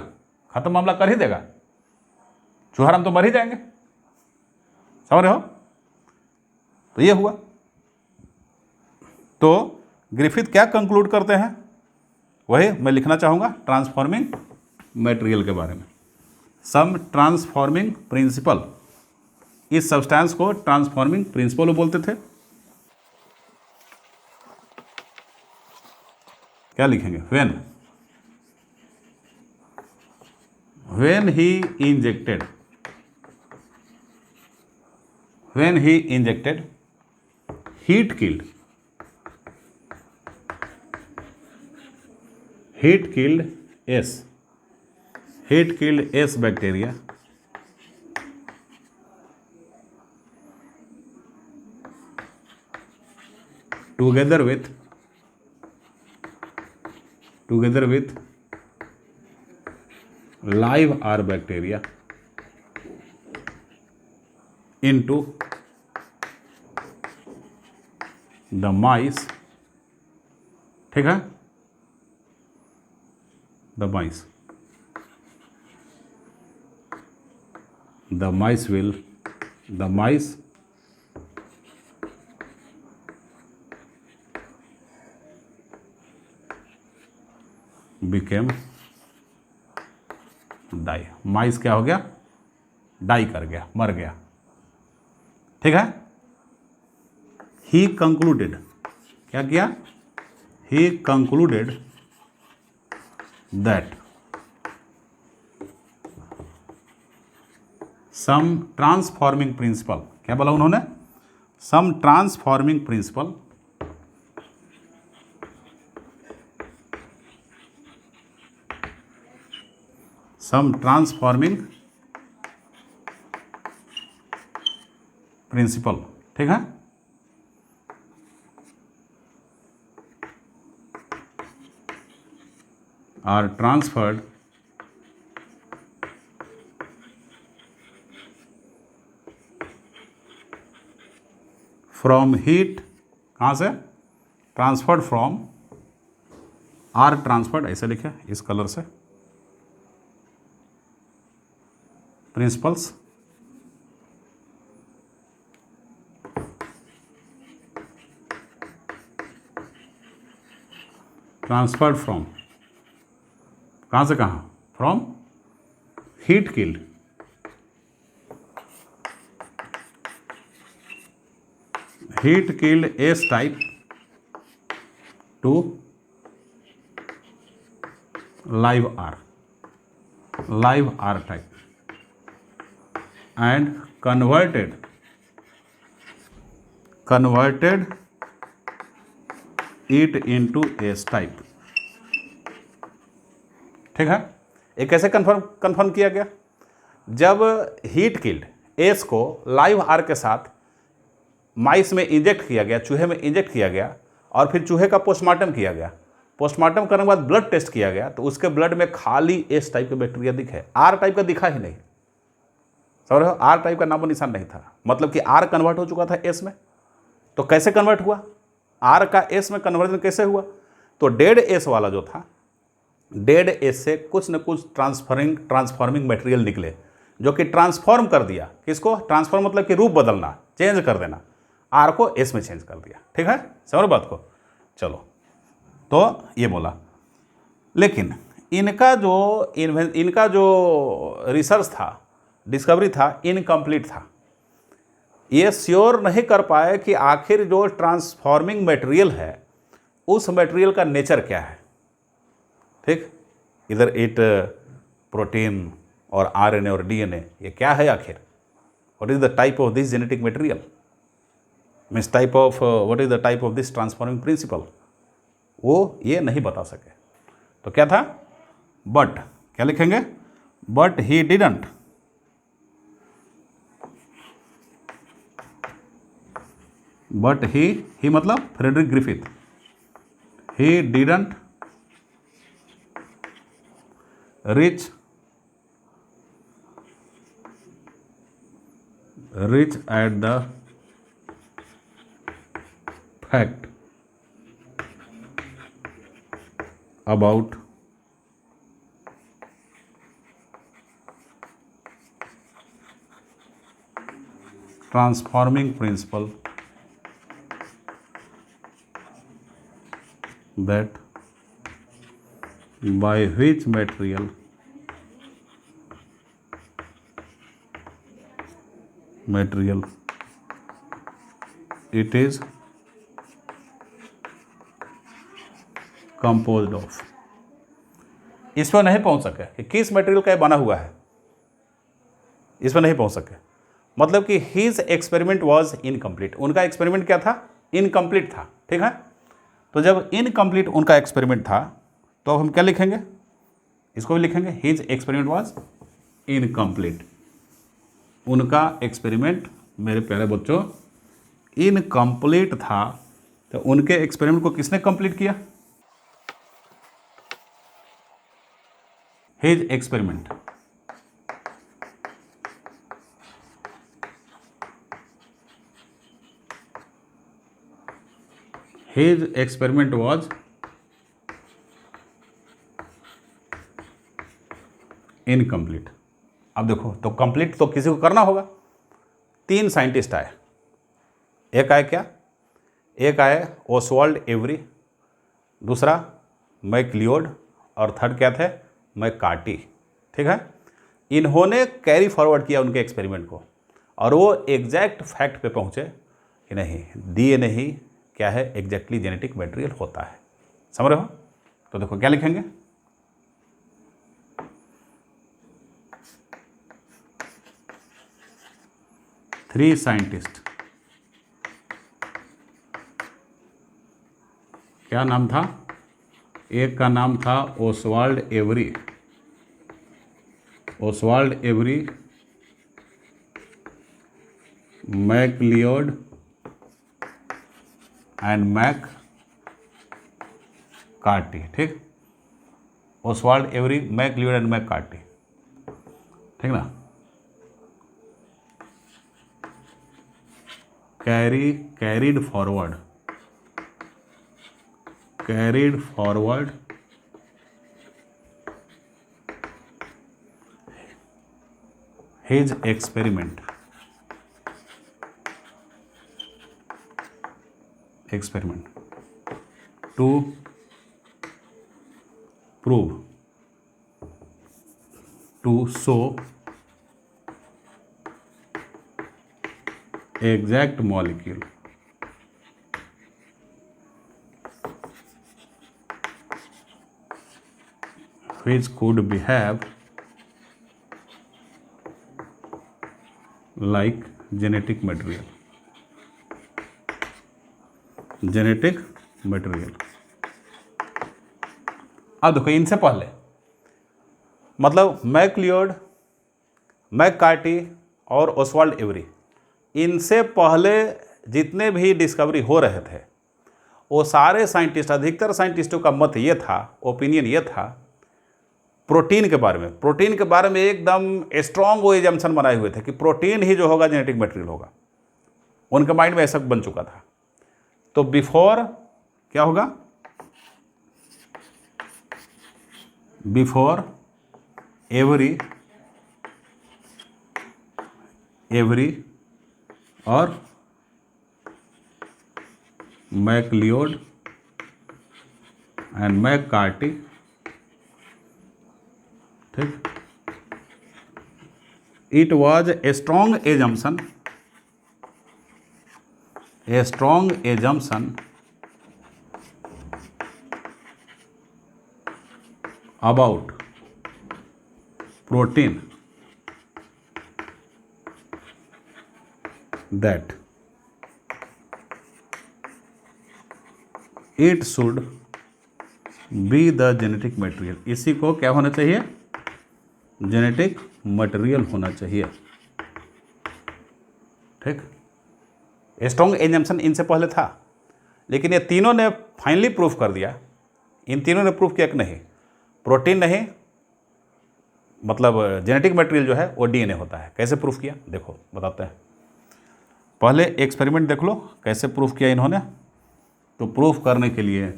[SPEAKER 1] खत्म मामला कर ही देगा, चूहा हम तो मर ही जाएंगे, समझ रहे हो? तो ये हुआ। तो ग्रिफिथ क्या कंक्लूड करते हैं, वही मैं लिखना चाहूँगा ट्रांसफॉर्मिंग मटेरियल के बारे में। सम ट्रांसफॉर्मिंग प्रिंसिपल, इस सब्सटेंस को ट्रांसफॉर्मिंग प्रिंसिपल बोलते थे। क्या लिखेंगे? when he injected heat killed S bacteria together with live R bacteria into the mice, ठीक है, the mice. The mice became die. माइस क्या हो गया? डाई कर गया, मर गया। ठीक है। ही कंक्लूडेड, क्या किया? He concluded that some transforming principle, क्या बोला उन्होंने? Some transforming principle some transforming principle, ठीक है। are transferred from heat, कहाँ से? ट्रांसफर्ड फ्रॉम, आर ट्रांसफर्ड ऐसे लिखे इस कलर से, प्रिंसिपल्स ट्रांसफर्ड फ्रॉम, कहाँ से कहाँ? From heat killed, heat killed S type two live R type and converted it into S type, ठीक है। ये कैसे कंफर्म किया गया? जब हीट किल्ड एस को लाइव आर के साथ माइस में इंजेक्ट किया गया, चूहे में इंजेक्ट किया गया, और फिर चूहे का पोस्टमार्टम किया गया। पोस्टमार्टम करने के बाद ब्लड टेस्ट किया गया, तो उसके ब्लड में खाली एस टाइप का बैक्टीरिया दिखे, आर टाइप का दिखा ही नहीं। समझ रहे हो? आर टाइप का नामो निशान नहीं था, मतलब कि आर कन्वर्ट हो चुका था एस में। तो कैसे कन्वर्ट हुआ? आर का एस में कन्वर्जन कैसे हुआ? तो डेड एस वाला जो था, डेड एस से कुछ न कुछ ट्रांसफॉर्मिंग मटेरियल निकले, जो कि ट्रांसफॉर्म कर दिया। किसको ट्रांसफॉर्म? मतलब कि रूप बदलना, चेंज कर देना, आर को एस में चेंज कर दिया। ठीक है, समझ बात को? चलो, तो ये बोला, लेकिन इनका जो रिसर्च था, डिस्कवरी था, इनकम्प्लीट था। ये श्योर नहीं कर पाए कि आखिर जो ट्रांसफॉर्मिंग मटेरियल है उस मटेरियल का नेचर क्या है। ठीक, इधर इट प्रोटीन और आरएनए और डीएनए, ये क्या है आखिर? What is the type of this genetic material, means type of what is the type of this transforming principle, वो ये नहीं बता सके। तो क्या था? बट, क्या लिखेंगे? But he didn't but he मतलब Frederick Griffith, he didn't reach at the fact about transforming principle that by which material it is composed of। इस पर नहीं पहुंच सके कि किस मटेरियल का बना हुआ है, इस पर नहीं पहुंच सके, मतलब कि हिज एक्सपेरिमेंट वाज इनकम्प्लीट। उनका एक्सपेरिमेंट क्या था? इनकम्प्लीट था। ठीक है, तो जब इनकम्प्लीट उनका एक्सपेरिमेंट था, तो हम क्या लिखेंगे? इसको भी लिखेंगे, हिज एक्सपेरिमेंट वाज इनकम्प्लीट। उनका एक्सपेरिमेंट मेरे प्यारे बच्चों इनकम्प्लीट था। तो उनके एक्सपेरिमेंट को किसने कंप्लीट किया? His experiment was incomplete. अब देखो, तो कंप्लीट तो किसी को करना होगा। 3 साइंटिस्ट आए, एक आए क्या, एक आए ओसवाल्ड एवरी, दूसरा मैकलियोड, और थर्ड क्या थे, मैककार्टी। ठीक है, इन्होंने कैरी फॉरवर्ड किया उनके एक्सपेरिमेंट को, और वो एग्जैक्ट फैक्ट पे पहुंचे कि नहीं, डीएनए ही क्या है, एग्जैक्टली जेनेटिक मटेरियल होता है। समझ रहे हो? तो देखो क्या लिखेंगे, थ्री साइंटिस्ट, क्या नाम था, एक का नाम था Oswald Avery, Oswald Avery, MacLeod and McCarty. ठीक, Oswald Avery, MacLeod and McCarty. ठीक ना, carried forward his experiment to prove, to show exact molecule which could behave like genetic material, अब देखो, इनसे पहले मतलब मैकलियोड, मैककार्टी और ओसवाल्ड एवरी, इनसे पहले जितने भी डिस्कवरी हो रहे थे, वो सारे साइंटिस्ट, अधिकतर साइंटिस्टों का मत ये था, ओपिनियन ये था प्रोटीन के बारे में, प्रोटीन के बारे में एकदम स्ट्रॉन्ग वो एजम्पशन बनाए हुए थे कि प्रोटीन ही जो होगा जेनेटिक मटेरियल होगा। उनके माइंड में ऐसा बन चुका था। तो बिफोर क्या होगा, बिफोर एवरी और मैकलियोड एंड मैककार्टी, ठीक, it was a strong assumption about protein that it should be the genetic material, इसी को क्या होना चाहिए, जेनेटिक मटेरियल होना चाहिए। ठीक, स्ट्रॉन्ग एजम्पशन इनसे पहले था, लेकिन ये तीनों ने फाइनली प्रूफ कर दिया। इन तीनों ने प्रूफ किया कि नहीं, प्रोटीन नहीं, मतलब जेनेटिक मटेरियल जो है वो डीएनए होता है। कैसे प्रूफ किया, देखो बताते हैं। पहले एक्सपेरिमेंट देख लो कैसे प्रूफ किया इन्होंने। तो प्रूफ करने के लिए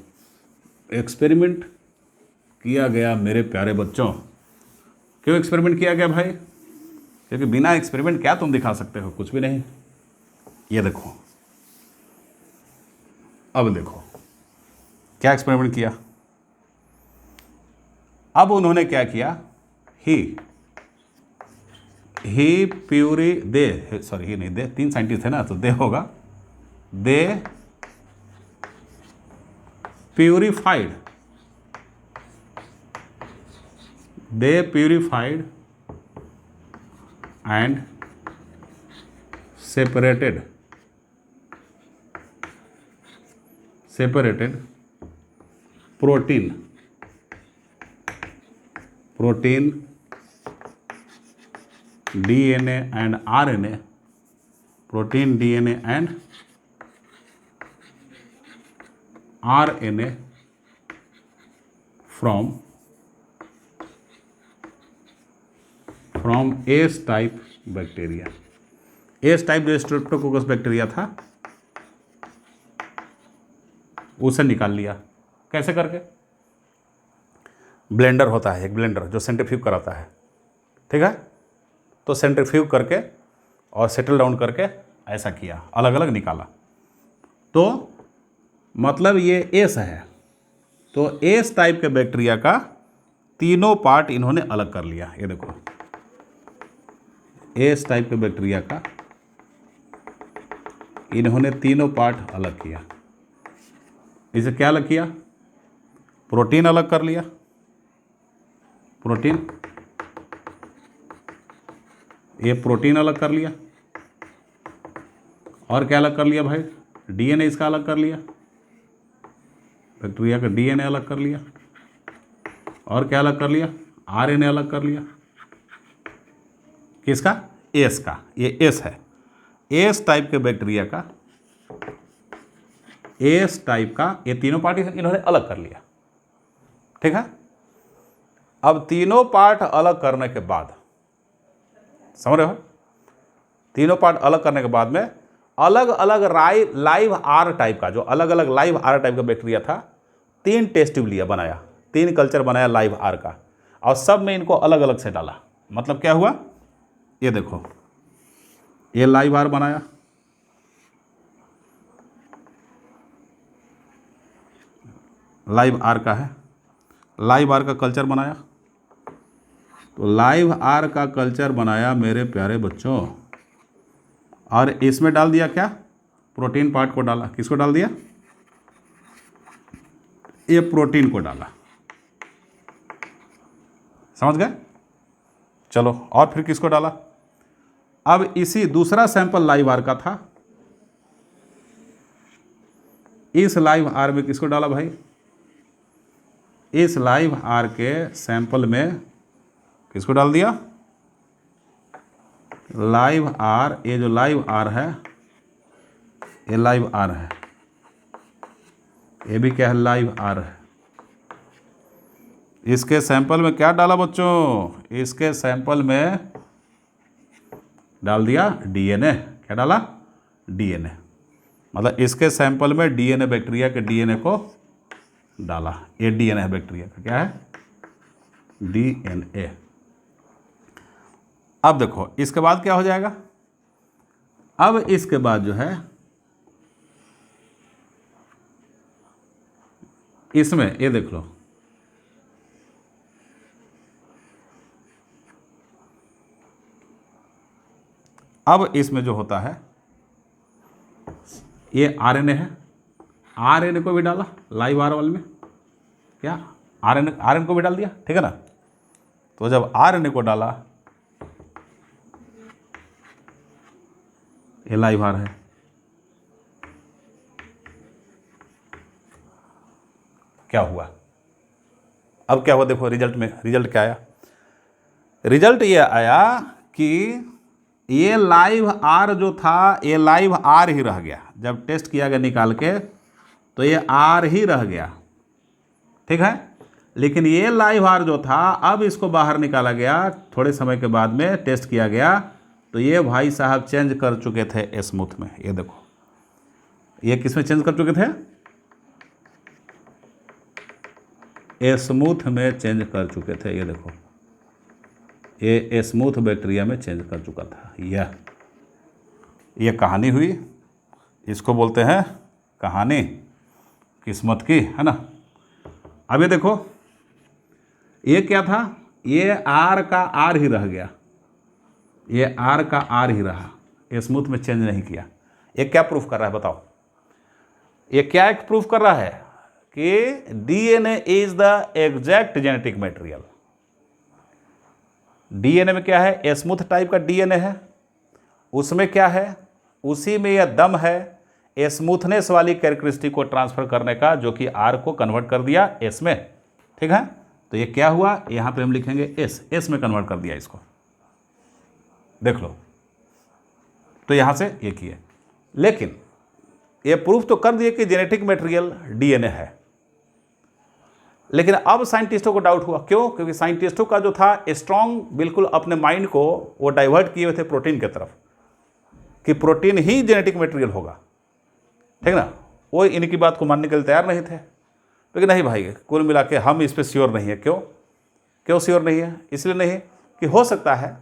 [SPEAKER 1] एक्सपेरिमेंट किया गया मेरे प्यारे बच्चों। क्यों एक्सपेरिमेंट किया गया भाई? क्योंकि बिना एक्सपेरिमेंट क्या तुम दिखा सकते हो, कुछ भी नहीं। ये देखो, अब देखो क्या एक्सपेरिमेंट किया। अब उन्होंने क्या किया, ही प्यूरी दे, सॉरी ही नहीं, दे, 3 साइंटिस्ट है ना, तो दे होगा, they purified and separated protein, DNA and RNA, protein, DNA and RNA from S type bacteria. S type जो स्ट्रेप्टोकोकस बैक्टीरिया था उसे निकाल लिया। कैसे करके? ब्लेंडर होता है एक, ब्लेंडर जो सेंट्रीफ्यूग कराता है, ठीक है। तो सेंट्रीफ्यूग करके और सेटल डाउन करके ऐसा किया, अलग अलग निकाला। तो मतलब ये एस है, तो एस टाइप के बैक्टीरिया का तीनों पार्ट इन्होंने अलग कर लिया। ये देखो, एस टाइप के बैक्टीरिया का इन्होंने तीनों पार्ट अलग किया। इसे क्या अलग किया? प्रोटीन अलग कर लिया, प्रोटीन, ये प्रोटीन अलग कर लिया। और क्या अलग कर लिया भाई? डीएनए इसका अलग कर लिया, बैक्टीरिया का डीएनए अलग कर लिया। और क्या अलग कर लिया? आरएनए अलग कर लिया। किसका? एस का। ये एस है, एस टाइप के बैक्टीरिया का, एस टाइप का ये तीनों पार्ट इन्होंने अलग कर लिया। ठीक है। अब तीनों पार्ट अलग करने के बाद, समझ रहे हो, तीनों पार्ट अलग करने के बाद में अलग अलग लाइव आर टाइप का, जो अलग अलग लाइव आर टाइप का बैक्टीरिया था, 3 टेस्ट ट्यूब लिया, बनाया, 3 कल्चर बनाया लाइव आर का, और सब में इनको अलग अलग से डाला। मतलब क्या हुआ? ये देखो, ये लाइव आर बनाया, लाइव आर का है, लाइव आर का कल्चर बनाया। तो लाइव आर का कल्चर बनाया मेरे प्यारे बच्चों, और इसमें डाल दिया क्या? प्रोटीन पार्ट को डाला। किसको डाल दिया? ये प्रोटीन को डाला। समझ गए? चलो, और फिर किसको डाला? अब इसी दूसरा सैंपल लाइव आर का था, इस लाइव आर में किसको डाला भाई? इस लाइव आर के सैंपल में किसको डाल दिया? लाइव आर, ये जो लाइव आर है, ये लाइव आर है, ये भी क्या है? लाइव आर है। इसके सैंपल में क्या डाला बच्चों? इसके सैंपल में डाल दिया डीएनए। क्या डाला? डीएनए। मतलब इसके सैंपल में डीएनए, बैक्टीरिया के डीएनए को डाला। ये डीएनए है बैक्टीरिया का, क्या है? डीएनए। अब देखो, इसके बाद क्या हो जाएगा? अब इसके बाद जो है, इसमें ये देख लो, अब इसमें जो होता है, ये आरएनए है, आरएनए को भी डाला लाइव आर वाले में। क्या? आरएनए को भी डाल दिया, ठीक है ना। तो जब आरएनए को डाला, ये लाइव आर है, क्या हुआ? अब क्या हुआ देखो, रिजल्ट में, रिजल्ट क्या आया? रिजल्ट ये आया कि ये लाइव आर जो था, ये लाइव आर ही रह गया। जब टेस्ट किया गया निकाल के, तो ये आर ही रह गया, ठीक है। लेकिन ये लाइव आर जो था, अब इसको बाहर निकाला गया, थोड़े समय के बाद में टेस्ट किया गया, तो ये भाई साहब चेंज कर चुके थे स्मूथ में। ये देखो, ये किस में चेंज कर चुके थे? स्मूथ में चेंज कर चुके थे। ये देखो, ये स्मूथ बैक्टीरिया में चेंज कर चुका था। यह कहानी हुई, इसको बोलते हैं कहानी किस्मत की, है ना। अब ये देखो, ये क्या था? ये आर का आर ही रह गया, ये आर का आर ही रहा, ये स्मूथ में चेंज नहीं किया। ये क्या प्रूफ कर रहा है बताओ? ये क्या एक प्रूफ कर रहा है कि DNA is the exact genetic material. DNA में क्या है? स्मूथ टाइप का डीएनए है, उसमें क्या है? उसी में यह दम है स्मूथनेस वाली कैरेक्टरिस्टिक को ट्रांसफर करने का, जो कि आर को कन्वर्ट कर दिया एस में, ठीक है। तो ये क्या हुआ? यहां पे हम लिखेंगे एस में कन्वर्ट कर दिया इसको, देख लो। तो यहां से ये किए, लेकिन ये प्रूफ तो कर दिए कि जेनेटिक मटेरियल डीएनए है। लेकिन अब साइंटिस्टों को डाउट हुआ, क्यों? क्योंकि साइंटिस्टों का जो था स्ट्रॉन्ग, बिल्कुल अपने माइंड को वो डाइवर्ट किए हुए थे प्रोटीन की तरफ, कि प्रोटीन ही जेनेटिक मटेरियल होगा, ठीक ना। वो इनकी बात को मानने के लिए तैयार नहीं थे। लेकिन नहीं भाई, कुल मिला के हम इस पर श्योर नहीं है। क्यों श्योर नहीं है? इसलिए नहीं कि हो सकता है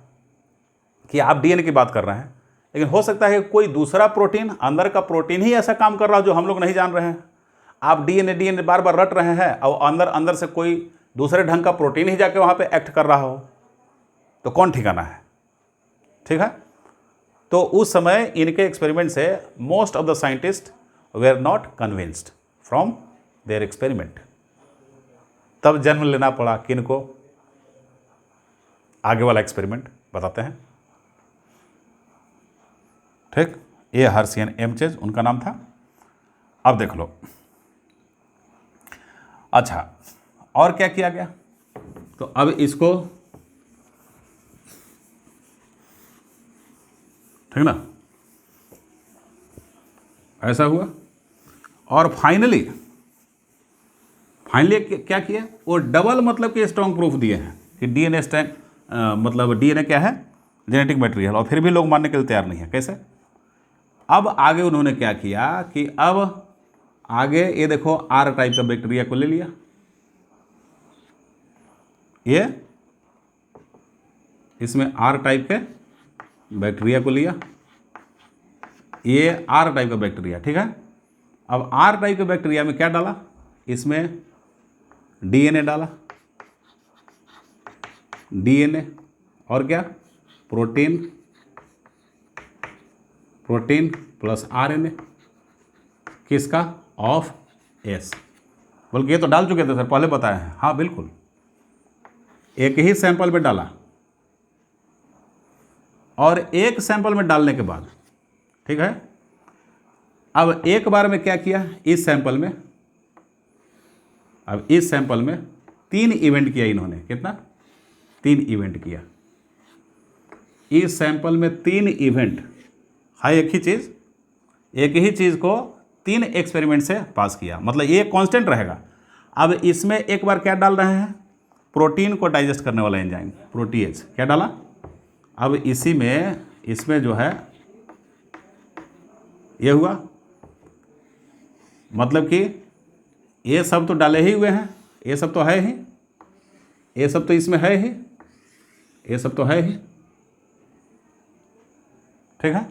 [SPEAKER 1] कि आप डीएनए की बात कर रहे हैं, लेकिन हो सकता है कोई दूसरा प्रोटीन, अंदर का प्रोटीन ही ऐसा काम कर रहा हो जो हम लोग नहीं जान रहे हैं। आप डीएनए बार बार रट रहे हैं और अंदर से कोई दूसरे ढंग का प्रोटीन ही जाके वहाँ पे एक्ट कर रहा हो, तो कौन ठिकाना है। ठीक है, तो उस समय इनके एक्सपेरिमेंट से most of the scientist were not convinced from their experiment. तब जन्म लेना पड़ा किनको, आगे वाला एक्सपेरिमेंट बताते हैं। ठीक, ये हर्शियन एमचेज उनका नाम था। अब देख लो, अच्छा और क्या किया गया, तो अब इसको, ठीक ना, ऐसा हुआ और फाइनली क्या किया, वो डबल मतलब कि स्ट्रॉन्ग प्रूफ दिए हैं कि डीएनए मतलब डीएनए क्या है, जेनेटिक मटेरियल, और फिर भी लोग मानने के लिए तैयार नहीं है। कैसे, अब आगे उन्होंने क्या किया कि अब आगे ये देखो आर टाइप का बैक्टीरिया को ले लिया, ये इसमें आर टाइप के बैक्टीरिया को लिया, ये आर टाइप का बैक्टीरिया। ठीक है, अब आर टाइप के बैक्टीरिया में क्या डाला, इसमें डीएनए डाला, डीएनए और क्या, प्रोटीन प्लस आरएनए, किसका, ऑफ एस। बल्कि ये तो डाल चुके थे सर, पहले बताया है। हाँ बिल्कुल, एक ही सैंपल में डाला, और एक सैंपल में डालने के बाद, ठीक है, अब एक बार में क्या किया, इस सैंपल में, अब इस सैंपल में 3 इवेंट किया इन्होंने। कितना, 3 इवेंट किया इस सैंपल में, 3 इवेंट है, एक ही चीज़ को 3 एक्सपेरिमेंट से पास किया, मतलब ये कांस्टेंट रहेगा। अब इसमें एक बार क्या डाल रहे हैं, प्रोटीन को डाइजेस्ट करने वाला एंजाइम प्रोटीएज, क्या डाला, अब इसमें जो है ये हुआ, मतलब कि ये सब तो डाले ही हुए हैं, ये सब तो है ही, ये सब तो इसमें है ही, ये सब तो है ही। ठीक है,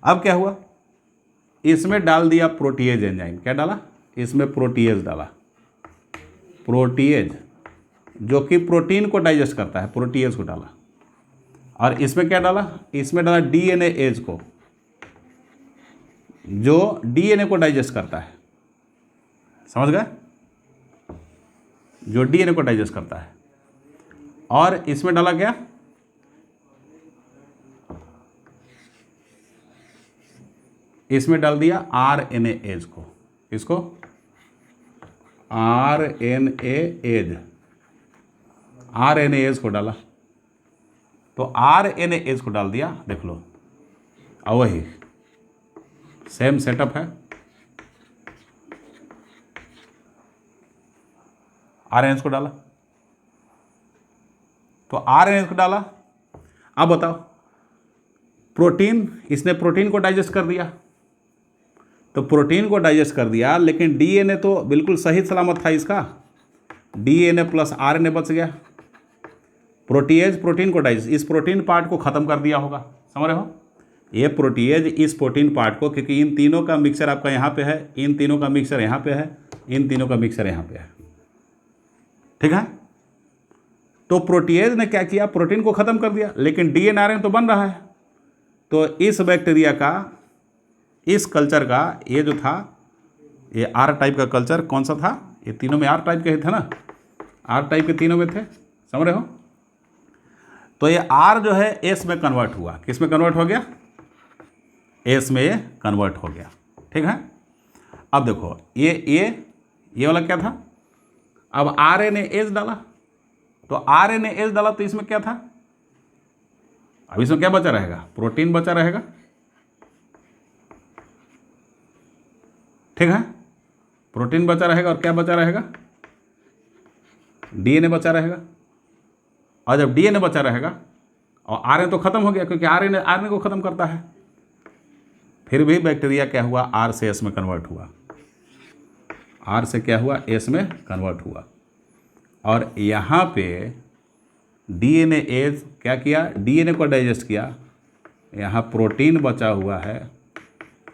[SPEAKER 1] अब क्या हुआ, इसमें डाल दिया प्रोटीएज एंजाइम। क्या डाला, इसमें प्रोटीएज डाला, प्रोटीएज जो कि प्रोटीन को डाइजेस्ट करता है, प्रोटीएज को डाला। और इसमें क्या डाला, इसमें डाला डीएनए एज को, जो डीएनए को डाइजेस्ट करता है। समझ गए, जो डीएनए को डाइजेस्ट करता है। और इसमें डाला क्या, इसमें डाल दिया आरएनए एज को, इसको आरएनए एज को डाला, तो आरएनए एज को डाल दिया। देख लो, अब वही सेम सेटअप है, आरएनए को डाला, तो आरएनए को डाला। अब बताओ, प्रोटीन, इसने प्रोटीन को डाइजेस्ट कर दिया, तो प्रोटीन को डाइजेस्ट कर दिया, लेकिन डीएनए तो बिल्कुल सही सलामत था इसका, डीएनए प्लस आरएनए बच गया। प्रोटीएज प्रोटीन को डाइजेस्ट, इस प्रोटीन पार्ट को ख़त्म कर दिया होगा। समझ रहे हो, ये प्रोटीएज इस प्रोटीन पार्ट को, क्योंकि इन तीनों का मिक्सचर आपका यहाँ पे है, इन तीनों का मिक्सचर यहाँ पे है, इन तीनों का मिक्सचर यहाँ पे है। ठीक है, तो प्रोटीएज ने क्या किया, प्रोटीन को ख़त्म कर दिया, लेकिन डीएनए आरएनए तो बन रहा है। तो इस बैक्टीरिया का, इस कल्चर का, ये जो था, ये आर टाइप का कल्चर कौन सा था, ये तीनों में आर टाइप के थे ना, आर टाइप के तीनों में थे। समझ रहे हो, तो ये आर जो है एस में कन्वर्ट हुआ, किस में कन्वर्ट हो गया, एस में ये कन्वर्ट हो गया। ठीक है, अब देखो ये वाला क्या था, अब आरएनए एस डाला, तो आरएनए एस डाला, तो इसमें क्या था, अब इसमें क्या बचा रहेगा, प्रोटीन बचा रहेगा। ठीक है, प्रोटीन बचा रहेगा, और क्या बचा रहेगा, डीएनए बचा रहेगा। और जब डीएनए बचा रहेगा, और आरएनए तो खत्म हो गया, क्योंकि आरएनए को खत्म करता है, फिर भी बैक्टीरिया क्या हुआ, आर से एस में कन्वर्ट हुआ, आर से क्या हुआ, एस में कन्वर्ट हुआ। और यहाँ पे डीएनए एज क्या किया, डीएनए को डाइजेस्ट किया, यहाँ प्रोटीन बचा हुआ है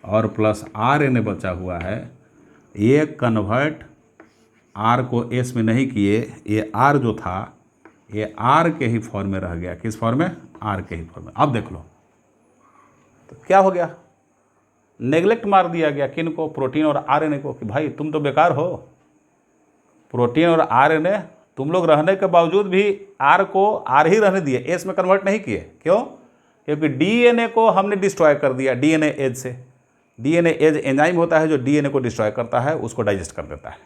[SPEAKER 1] और प्लस आरएनए बचा हुआ है। ये कन्वर्ट आर को एस में नहीं किए, ये आर जो था ये आर के ही फॉर्म में रह गया। किस फॉर्म में? आर के ही फॉर्म में। अब देख लो तो क्या हो गया, नेग्लेक्ट मार दिया गया किन को? प्रोटीन और आरएनए को, कि भाई तुम तो बेकार हो। प्रोटीन और आरएनए तुम लोग रहने के बावजूद भी आर को आर ही रहने दिए, एस में कन्वर्ट नहीं किए। क्यों? क्योंकि डीएनए को हमने डिस्ट्रॉय कर दिया डीएनए एज से। डीएनए एज एंजाइम होता है जो डीएनए को डिस्ट्रॉय करता है, उसको डाइजेस्ट कर देता है।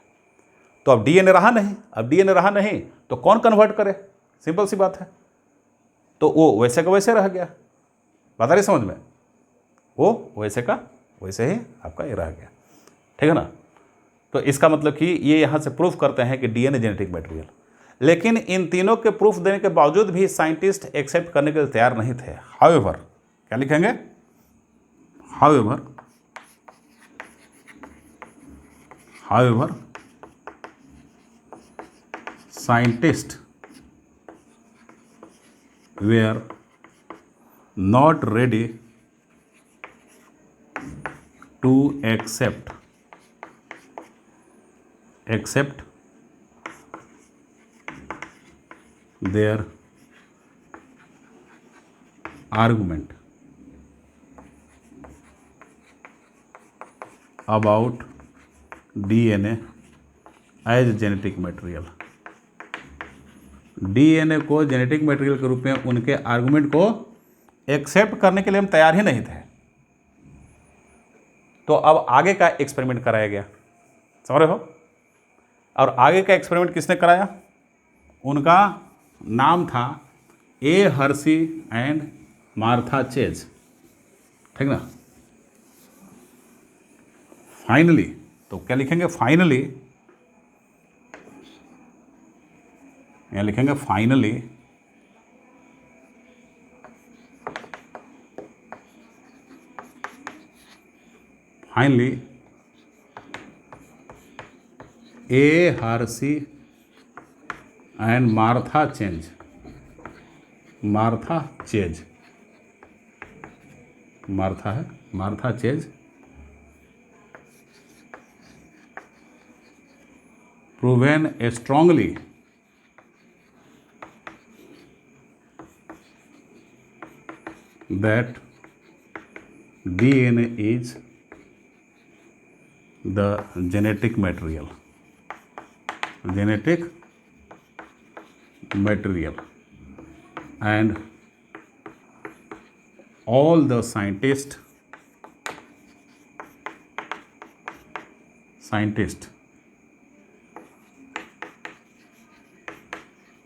[SPEAKER 1] तो अब डीएनए रहा नहीं, अब डीएनए रहा नहीं तो कौन कन्वर्ट करे? सिंपल सी बात है। तो वो वैसे का वैसे रह गया। बता रही समझ में? वो वैसे का वैसे ही आपका ये रह गया। ठीक है ना? तो इसका मतलब कि ये यहाँ से प्रूफ करते हैं कि डीएनए जेनेटिक मटेरियल। लेकिन इन तीनों के प्रूफ देने के बावजूद भी साइंटिस्ट एक्सेप्ट करने के लिए तैयार नहीं थे। हाउएवर, क्या लिखेंगे? However scientist were not ready to accept their argument about DNA as genetic material। DNA को जेनेटिक मटेरियल के रूप में उनके आर्गुमेंट को एक्सेप्ट करने के लिए हम तैयार ही नहीं थे। तो अब आगे का एक्सपेरिमेंट कराया गया, समझ रहे हो? और आगे का एक्सपेरिमेंट किसने कराया? उनका नाम था ए हर्सी एंड मार्था चेज। ठीक ना? फाइनली, तो क्या लिखेंगे? फाइनली, यहाँ लिखेंगे finally A Hershey and Martha chase proven strongly that DNA is the genetic material and all the scientists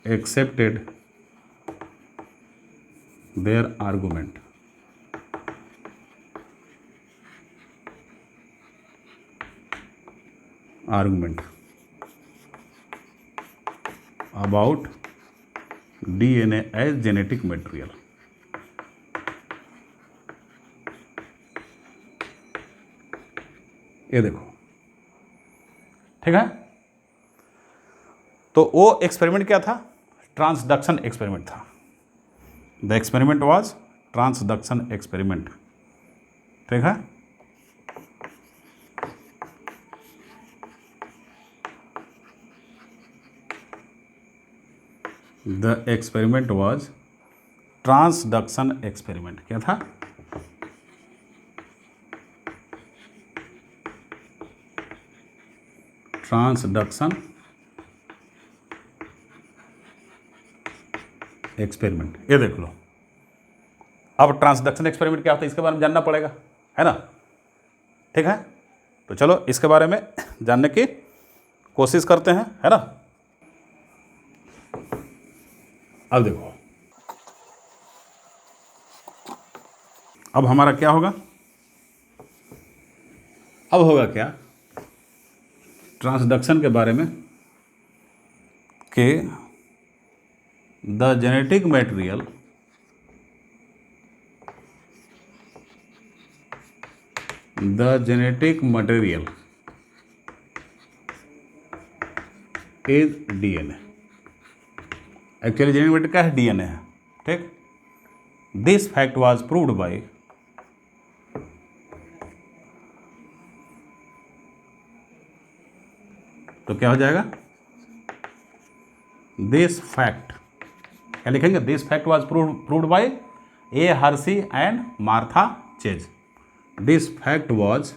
[SPEAKER 1] accepted their argument about DNA as genetic material। ये देखो, ठीक है? तो वो एक्सपेरिमेंट क्या था? ट्रांसडक्शन एक्सपेरिमेंट था। The experiment was transduction experiment. ठीक है? The experiment was transduction experiment. क्या था? Transduction experiment. ये देख लो, अब ट्रांसडक्शन एक्सपेरिमेंट क्या होता है इसके बारे में जानना पड़ेगा, है ना? ठीक है? तो चलो इसके बारे में जानने की कोशिश करते हैं, है ना? अब देखो, अब हमारा क्या होगा? अब होगा क्या? ट्रांसडक्शन के बारे में कि the genetic material is DNA. Actually genetic material क्या है, डीएनए है, ठीक। This fact was proved bye तो क्या हो जाएगा, दिस फैक्ट, क्या लिखेंगे, this fact was proved bye A Hershey and Martha chase. This fact was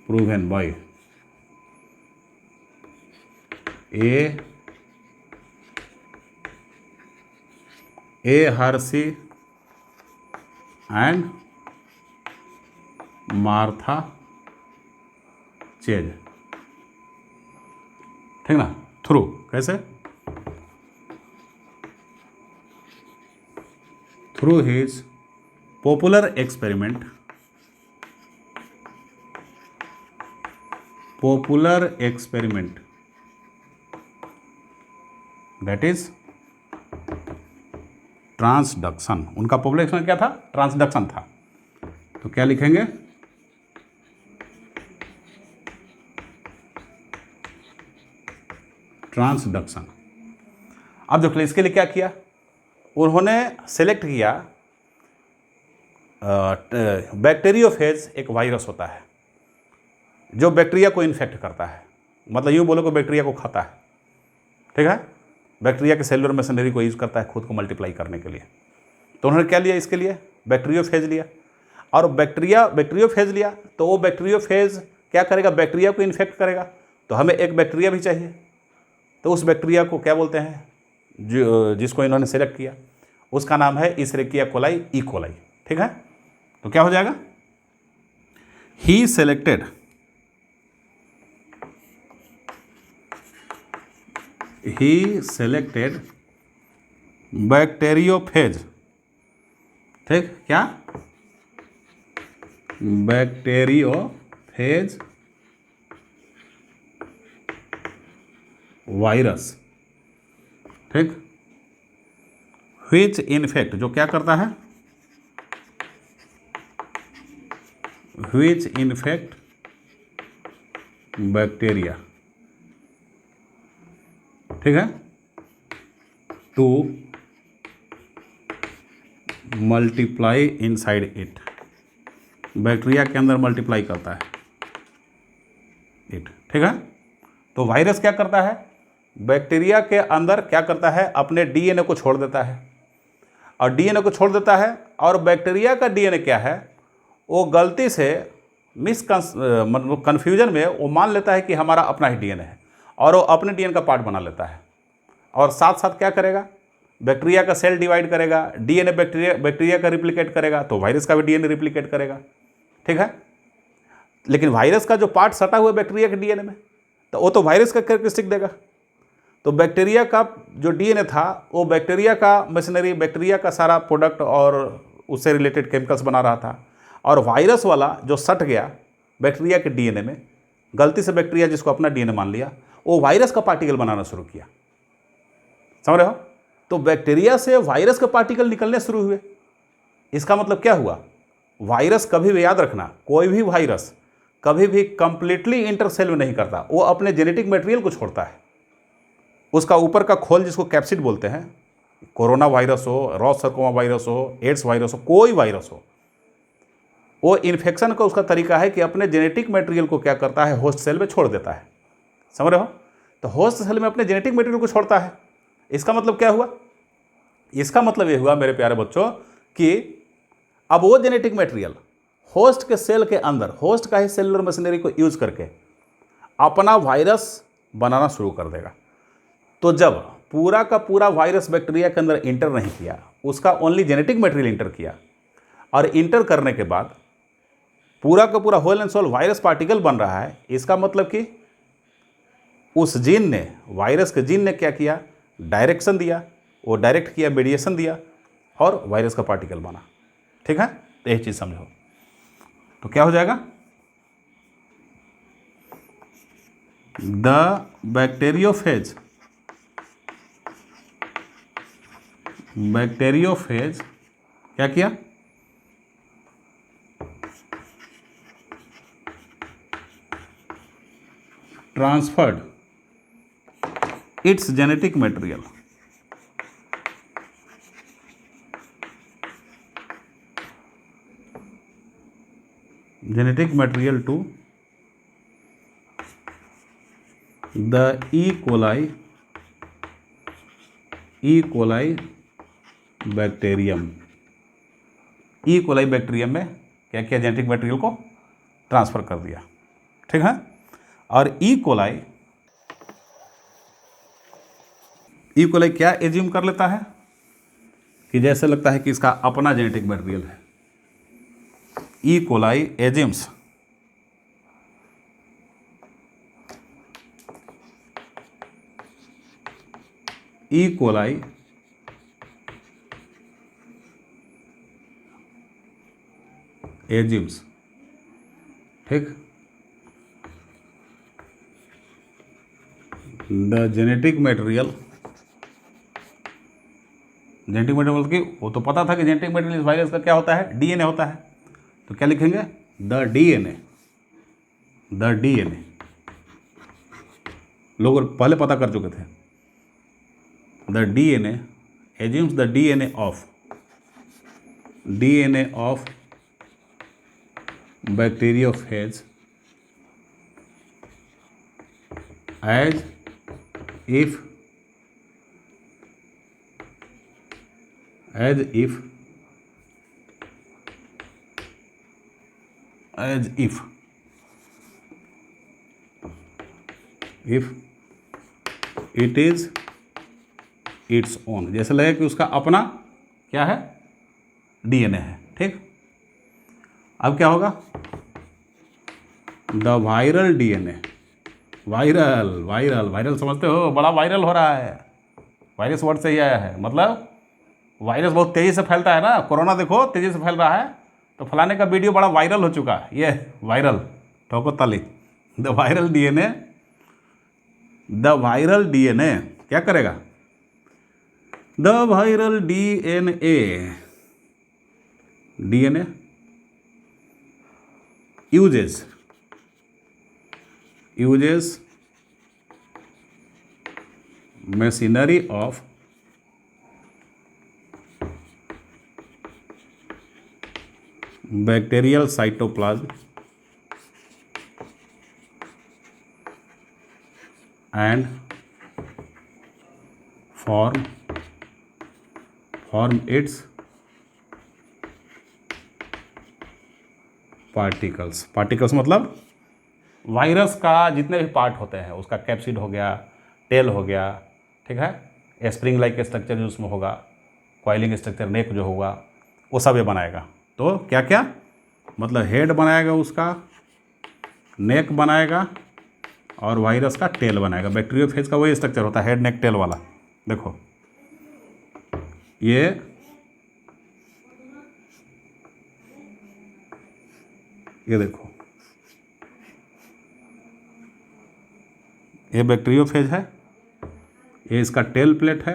[SPEAKER 1] proven by A Hershey and Martha chase, ठीक ना, थ्रू, कैसे, through his popular experiment that is transduction. उनका पॉपुलर एक्सपेरिमेंट क्या था, ट्रांसडक्शन था। तो क्या लिखेंगे, ट्रांसडक्शन। अब देखो इसके लिए क्या किया, उन्होंने सेलेक्ट किया बैक्टीरियोफेज, एक वायरस होता है जो बैक्टीरिया को इन्फेक्ट करता है, मतलब यूँ बोलो कि बैक्टीरिया को खाता है, ठीक है, बैक्टीरिया के सेलुलर मशीनरी को यूज़ करता है खुद को मल्टीप्लाई करने के लिए। तो उन्होंने क्या लिया इसके लिए, बैक्टीरियोफेज लिया, और बैक्टीरियोफेज लिया तो वो बैक्टीरियोफेज क्या करेगा, बैक्टीरिया को इन्फेक्ट करेगा। तो हमें एक बैक्टीरिया भी चाहिए, तो उस बैक्टीरिया को क्या बोलते हैं, जिसको इन्होंने सेलेक्ट किया, उसका नाम है इशेरिकिया कोलाई, ई कोलाई, ठीक है। तो क्या हो जाएगा, ही सेलेक्टेड बैक्टीरियोफेज, ठीक, क्या, बैक्टीरियोफेज वायरस, ठीक, व्हिच इन्फेक्ट, जो क्या करता है, व्हिच इन्फेक्ट बैक्टीरिया, ठीक है, to multiply inside it, bacteria के अंदर मल्टीप्लाई करता है इट, ठीक है। तो वायरस क्या करता है, बैक्टीरिया के अंदर क्या करता है, अपने डीएनए को छोड़ देता है, और डीएनए को छोड़ देता है, और बैक्टीरिया का डीएनए क्या है, वो गलती से मतलब कन्फ्यूजन में वो मान लेता है कि हमारा अपना ही डीएनए है, और वो अपने डीएनए का पार्ट बना लेता है, और साथ साथ क्या करेगा, बैक्टीरिया का सेल डिवाइड करेगा, डीएनए बैक्टीरिया का रिप्लिकेट करेगा, तो वायरस का भी डीएनए रिप्लिकेट करेगा, ठीक है। लेकिन वायरस का जो पार्ट सटा हुआ है बैक्टीरिया के डीएनए में, तो वो तो वायरस का कैरेक्टरिस्टिक देगा। तो बैक्टीरिया का जो डीएनए था वो बैक्टीरिया का मशीनरी, बैक्टीरिया का सारा प्रोडक्ट और उससे रिलेटेड केमिकल्स बना रहा था, और वायरस वाला जो सट गया बैक्टीरिया के डीएनए में, गलती से बैक्टीरिया जिसको अपना डीएनए मान लिया, वो वायरस का पार्टिकल बनाना शुरू किया, समझ रहे हो। तो बैक्टीरिया से वायरस के पार्टिकल निकलने शुरू हुए। इसका मतलब क्या हुआ, वायरस कभी भी, याद रखना, कोई भी वायरस कभी भी कंप्लीटली इंटरसेल में नहीं करता, वो अपने जेनेटिक मटेरियल को छोड़ता है। उसका ऊपर का खोल जिसको कैप्सिड बोलते हैं, कोरोना वायरस हो, रॉस सर्कोमा वायरस हो, एड्स वायरस हो, कोई वायरस हो, वो इन्फेक्शन का उसका तरीका है कि अपने जेनेटिक मटेरियल को क्या करता है, होस्ट सेल में छोड़ देता है, समझ रहे हो। तो होस्ट सेल में अपने जेनेटिक मटेरियल को छोड़ता है। इसका मतलब क्या हुआ, इसका मतलब ये हुआ मेरे प्यारे बच्चों कि अब वो जेनेटिक मटेरियल होस्ट के सेल के अंदर, होस्ट का ही सेलुलर मशीनरी को यूज करके अपना वायरस बनाना शुरू कर देगा। तो जब पूरा का पूरा वायरस बैक्टीरिया के अंदर इंटर नहीं किया, उसका ओनली जेनेटिक मटेरियल इंटर किया, और इंटर करने के बाद पूरा का पूरा whole and soul virus particle बन रहा है, इसका मतलब कि उस जीन ने, वायरस के जीन ने क्या किया, डायरेक्शन दिया, वो डायरेक्ट किया, मेडिएशन दिया, और वायरस का पार्टिकल बना, ठीक है। तो यही चीज़ समझो। तो क्या हो जाएगा, द बैक्टीरियोफेज क्या किया, transferred its genetic material. Genetic material to the E. coli bacterium. E coli bacterium में क्या किया, जेनेटिक मटेरियल को ट्रांसफ़र कर दिया, ठीक है। और ई कोलाई क्या एज्यूम कर लेता है कि जैसे लगता है कि इसका अपना जेनेटिक मटेरियल है। E coli assumes E coli assumes, ठीक, द जेनेटिक मटेरियल मतलब कि वो तो पता था कि जेनेटिक मटेरियल इस वायरस का क्या होता है, डीएनए होता है। तो क्या लिखेंगे, द डीएनए लोग पहले पता कर चुके थे। The DNA assumes the DNA of bacteriophage as if it is its own, जैसे लगे कि उसका अपना क्या है, डीएनए है, ठीक। अब क्या होगा, द वायरल डीएनए, वायरल समझते हो, बड़ा वायरल हो रहा है, वायरस वर्ड से ही आया है, मतलब वायरस बहुत तेज़ी से फैलता है ना, कोरोना देखो तेज़ी से फैल रहा है, तो फलाने का वीडियो बड़ा वायरल हो चुका है, ये वायरल ठोको ताली। द वायरल डीएनए क्या करेगा, the viral DNA uses machinery of bacterial cytoplasm and form its particles मतलब वायरस का जितने भी पार्ट होते हैं, उसका कैप्सिड हो गया, टेल हो गया, ठीक है, स्प्रिंग लाइक स्ट्रक्चर जो उसमें होगा, कॉइलिंग स्ट्रक्चर नेक जो होगा, वो सब ये बनाएगा। तो क्या क्या मतलब, हेड बनाएगा, उसका नेक बनाएगा, और वायरस का टेल बनाएगा। बैक्टीरियोफेज का वही स्ट्रक्चर होता है, हेड नेक टेल वाला। देखो ये देखो, ये बैक्टीरियोफेज है, ये इसका टेल प्लेट है,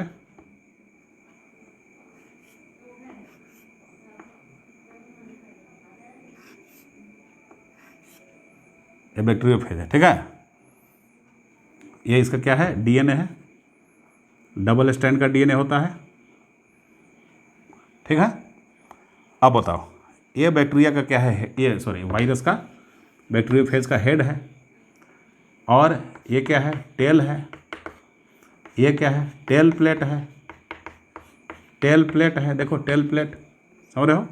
[SPEAKER 1] ये बैक्टीरियोफेज है, ठीक है। ये इसका क्या है, डीएनए है, डबल स्ट्रैंड का डीएनए होता है, ठीक है। अब बताओ, ये बैक्टीरिया का क्या है, ये वायरस का बैक्टीरियोफेज का हेड है, और ये क्या है, टेल है, ये क्या है, टेल प्लेट है, देखो टेल प्लेट, समझ रहे हो,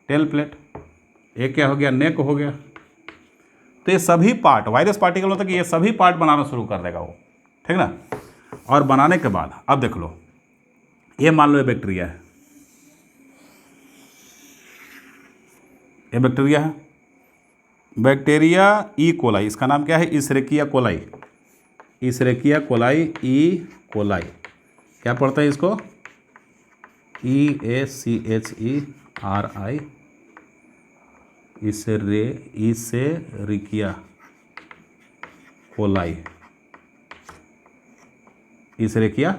[SPEAKER 1] टेल प्लेट। ये क्या हो गया, नेक हो गया। तो ये सभी पार्ट, वायरस पार्टिकल होता है कि ये सभी पार्ट बनाना शुरू कर देगा वो, ठीक ना। और बनाने के बाद अब देख लो, ये मान लो ये बैक्टीरिया है, ये बैक्टीरिया है, बैक्टीरिया ई कोलाई, इसका नाम क्या है, इशेरिकिया कोलाई, ई कोलाई। क्या पढ़ते हैं इसको, EACHERI, इशेरिकिया कोलाई, इशेरिकिया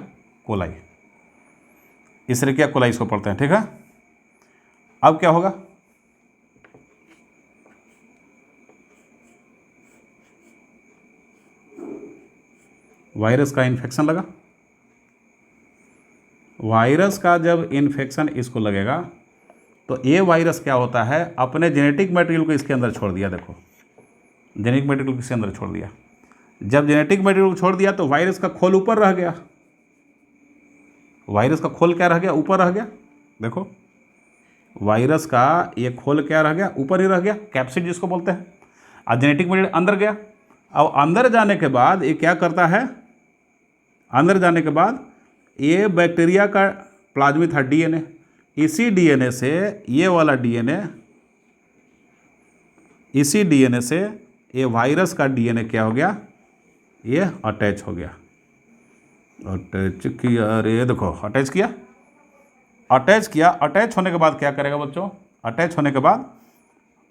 [SPEAKER 1] कोलाई इसको पढ़ते हैं, ठीक है। अब क्या होगा, वायरस का इन्फेक्शन लगा। वायरस का जब इन्फेक्शन इसको लगेगा तो ये वायरस क्या होता है, अपने जेनेटिक मटेरियल को इसके अंदर छोड़ दिया। देखो जेनेटिक मटेरियल को इसके अंदर छोड़ दिया। जब जेनेटिक मटेरियल को छोड़ दिया तो वायरस का खोल ऊपर रह गया। वायरस का खोल क्या रह गया, ऊपर रह गया। देखो वायरस का ये खोल क्या रह गया, ऊपर ही रह गया, कैप्सिड जिसको बोलते हैं। और जेनेटिक मटेरियल अंदर गया। अब अंदर जाने के बाद ये क्या करता है, अंदर जाने के बाद ये बैक्टीरिया का प्लाज्मिड था डीएनए, इसी डीएनए से ये वाला डीएनए, इसी डीएनए से ये वायरस का डीएनए क्या हो गया, ये अटैच हो गया। अटैच किया, अरे देखो अटैच किया, अटैच किया। अटैच होने के बाद क्या करेगा बच्चों, अटैच होने के बाद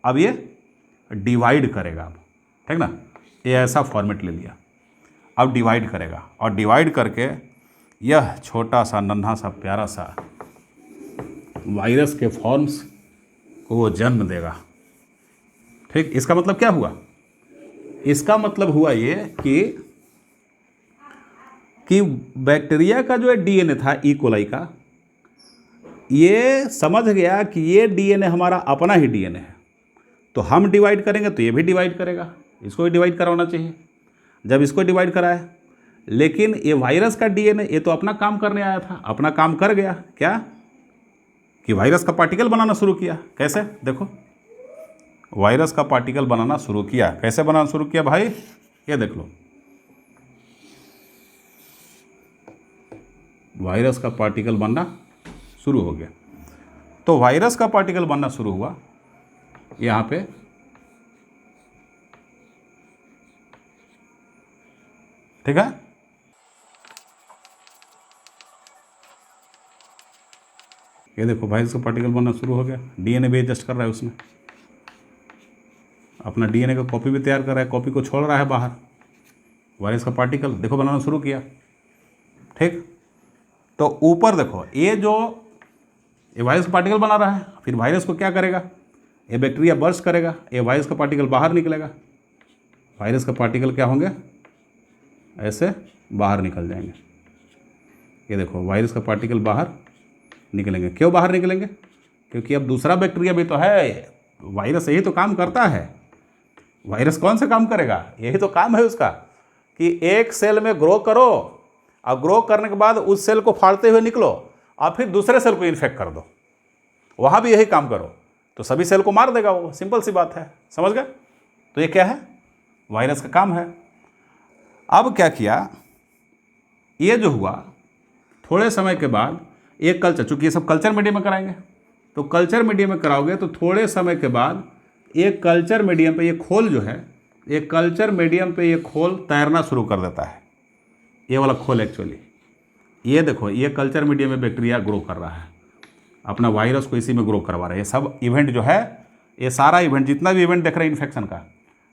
[SPEAKER 1] अब ये डिवाइड करेगा। अब ठीक ना, ये ऐसा फॉर्मेट ले लिया, अब डिवाइड करेगा और डिवाइड करके यह छोटा सा नन्हा सा प्यारा सा वायरस के फॉर्म्स को वो जन्म देगा। ठीक, इसका मतलब क्या हुआ, इसका मतलब हुआ ये कि बैक्टीरिया का जो डीएनए था ई कोलाई का, ये समझ गया कि ये डीएनए हमारा अपना ही डीएनए है, तो हम डिवाइड करेंगे तो ये भी डिवाइड करेगा, इसको भी डिवाइड कराना चाहिए। जब इसको डिवाइड कराया, लेकिन ये वायरस का डीएनए ये तो अपना काम करने आया था, अपना काम कर गया। क्या कि वायरस का पार्टिकल बनाना शुरू किया। कैसे, देखो वायरस का पार्टिकल बनाना शुरू किया। कैसे बनाना शुरू किया भाई, ये देख लो, वायरस का पार्टिकल बनना शुरू हो गया। तो वायरस का पार्टिकल बनना शुरू हुआ यहाँ पे, ठीक है। ये देखो वायरस का पार्टिकल बनना शुरू हो गया, डीएनए भी एडजस्ट कर रहा है, उसमें अपना डीएनए का कॉपी भी तैयार कर रहा है, कॉपी को छोड़ रहा है बाहर। वायरस का पार्टिकल देखो बनाना शुरू किया। ठीक, तो ऊपर देखो ये वायरस का पार्टिकल बना रहा है, फिर वायरस को क्या करेगा, ये बैक्टीरिया बर्स्ट करेगा, ये वायरस का पार्टिकल बाहर निकलेगा। वायरस का पार्टिकल क्या होंगे, ऐसे बाहर निकल जाएंगे। ये देखो वायरस का पार्टिकल बाहर निकलेंगे। क्यों बाहर निकलेंगे, क्योंकि अब दूसरा बैक्टीरिया भी तो है। वायरस यही तो काम करता है। वायरस कौन सा काम करेगा, यही तो काम है उसका कि एक सेल में ग्रो करो और ग्रो करने के बाद उस सेल को फाड़ते हुए निकलो और फिर दूसरे सेल को इन्फेक्ट कर दो, वहाँ भी यही काम करो तो सभी सेल को मार देगा वो। सिंपल सी बात है, समझ गए। तो ये क्या है, वायरस का काम है। अब क्या किया, ये जो हुआ थोड़े समय के बाद एक कल्चर, चूंकि ये सब कल्चर मीडियम में कराएंगे, तो कल्चर मीडियम में कराओगे तो थोड़े समय के बाद एक कल्चर मीडियम पे ये खोल जो है, एक कल्चर मीडियम पे ये खोल तैरना शुरू कर देता है। ये वाला खोल एक्चुअली, ये देखो ये कल्चर मीडियम में बैक्टीरिया ग्रो कर रहा है, अपना वायरस को इसी में ग्रो करवा रहा है। ये सब इवेंट जो है, ये सारा इवेंट, जितना भी इवेंट देख रहे हैं इन्फेक्शन का,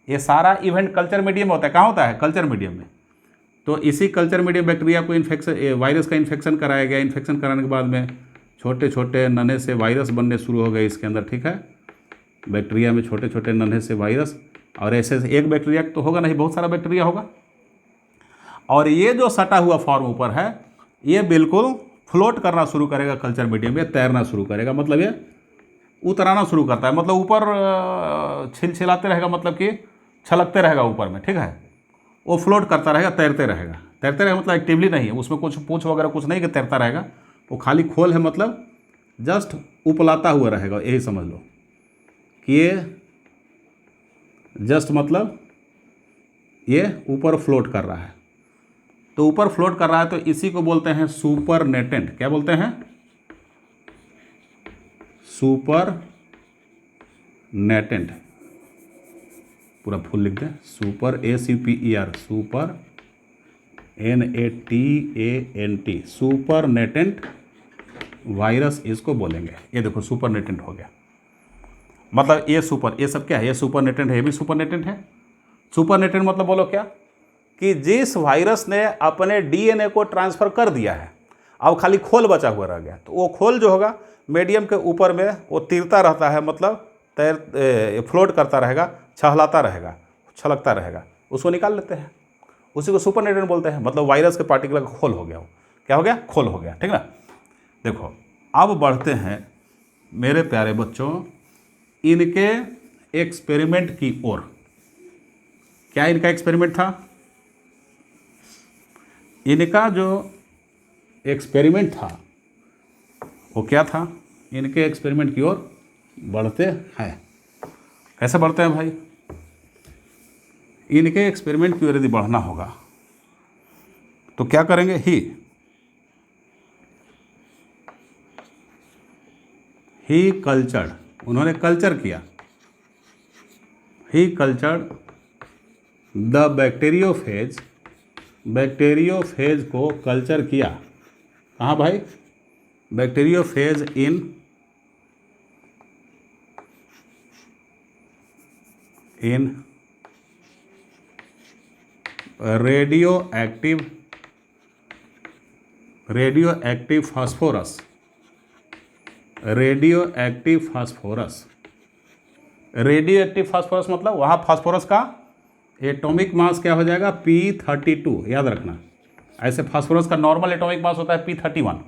[SPEAKER 1] ये सारा इवेंट कल्चर मीडियम में होता है। कहाँ होता है, कल्चर मीडियम में। तो इसी कल्चर मीडियम बैक्टीरिया को इन्फेक्शन, वायरस का इन्फेक्शन कराया गया। इन्फेक्शन कराने के बाद में छोटे छोटे नन्हे से वायरस बनने शुरू हो गए इसके अंदर। ठीक है, बैक्टीरिया में छोटे छोटे नन्हे से वायरस, और ऐसे एक बैक्टीरिया तो होगा नहीं, बहुत सारा बैक्टीरिया होगा। और ये जो सटा हुआ फॉर्म ऊपर है, ये बिल्कुल फ्लोट करना शुरू करेगा कल्चर मीडियम में, तैरना शुरू करेगा। मतलब ये उतराना शुरू करता है, मतलब ऊपर छिलछिलाते रहेगा, मतलब कि छलकते रहेगा ऊपर में। ठीक है, वो फ्लोट करता रहेगा, तैरते रहेगा। तैरते रहेगा मतलब एक्टिवली नहीं है, उसमें कुछ पूछ वगैरह कुछ नहीं कि तैरता रहेगा, वो खाली खोल है, मतलब जस्ट उपलाता हुआ रहेगा। यही समझ लो कि ये जस्ट मतलब ये ऊपर फ्लोट कर रहा है। तो ऊपर फ्लोट कर रहा है तो इसी को बोलते हैं सुपर नेटेंट। क्या बोलते हैं, सुपर नेटेंट। पूरा फुल लिख दें, super ACPER, super NATANT, supernatant virus इसको बोलेंगे। ये देखो सुपर नेटेंट हो गया, मतलब ये सुपर, ये सब क्या है, ये सुपर नेटेंट है, ये भी सुपर नेटेंट है। सुपर नेटेंट मतलब बोलो क्या, कि जिस वायरस ने अपने डीएनए को ट्रांसफ़र कर दिया है, अब खाली खोल बचा हुआ रह गया, तो वो खोल जो होगा मीडियम के ऊपर में वो तिरता रहता है, मतलब फ्लोट करता रहेगा, छलकता रहेगा, उसको निकाल लेते हैं। उसी को सुपरनेटेंट बोलते हैं, मतलब वायरस के पार्टिकल का खोल हो गया वो। क्या हो गया? खोल हो गया, ठीक ना। देखो अब बढ़ते हैं मेरे प्यारे बच्चों इनके एक्सपेरिमेंट की ओर। क्या इनका एक्सपेरिमेंट था? इनका जो एक्सपेरिमेंट था वो क्या था? इनके एक्सपेरिमेंट की ओर बढ़ते हैं। कैसे बढ़ते हैं भाई? इनके एक्सपेरिमेंट की ओर यदि बढ़ना होगा तो क्या करेंगे? ही कल्चर्ड, उन्होंने कल्चर किया। ही कल्चर्ड द बैक्टीरियोफेज, बैक्टीरियोफेज को कल्चर किया। कहाँ भाई? बैक्टीरियोफेज इन radio active phosphorus, radio active phosphorus. Radio active phosphorus मतलब वहाँ फास्फोरस का एटॉमिक मास क्या हो जाएगा? P32, याद रखना। ऐसे फास्फोरस का नॉर्मल एटॉमिक मास होता है P31,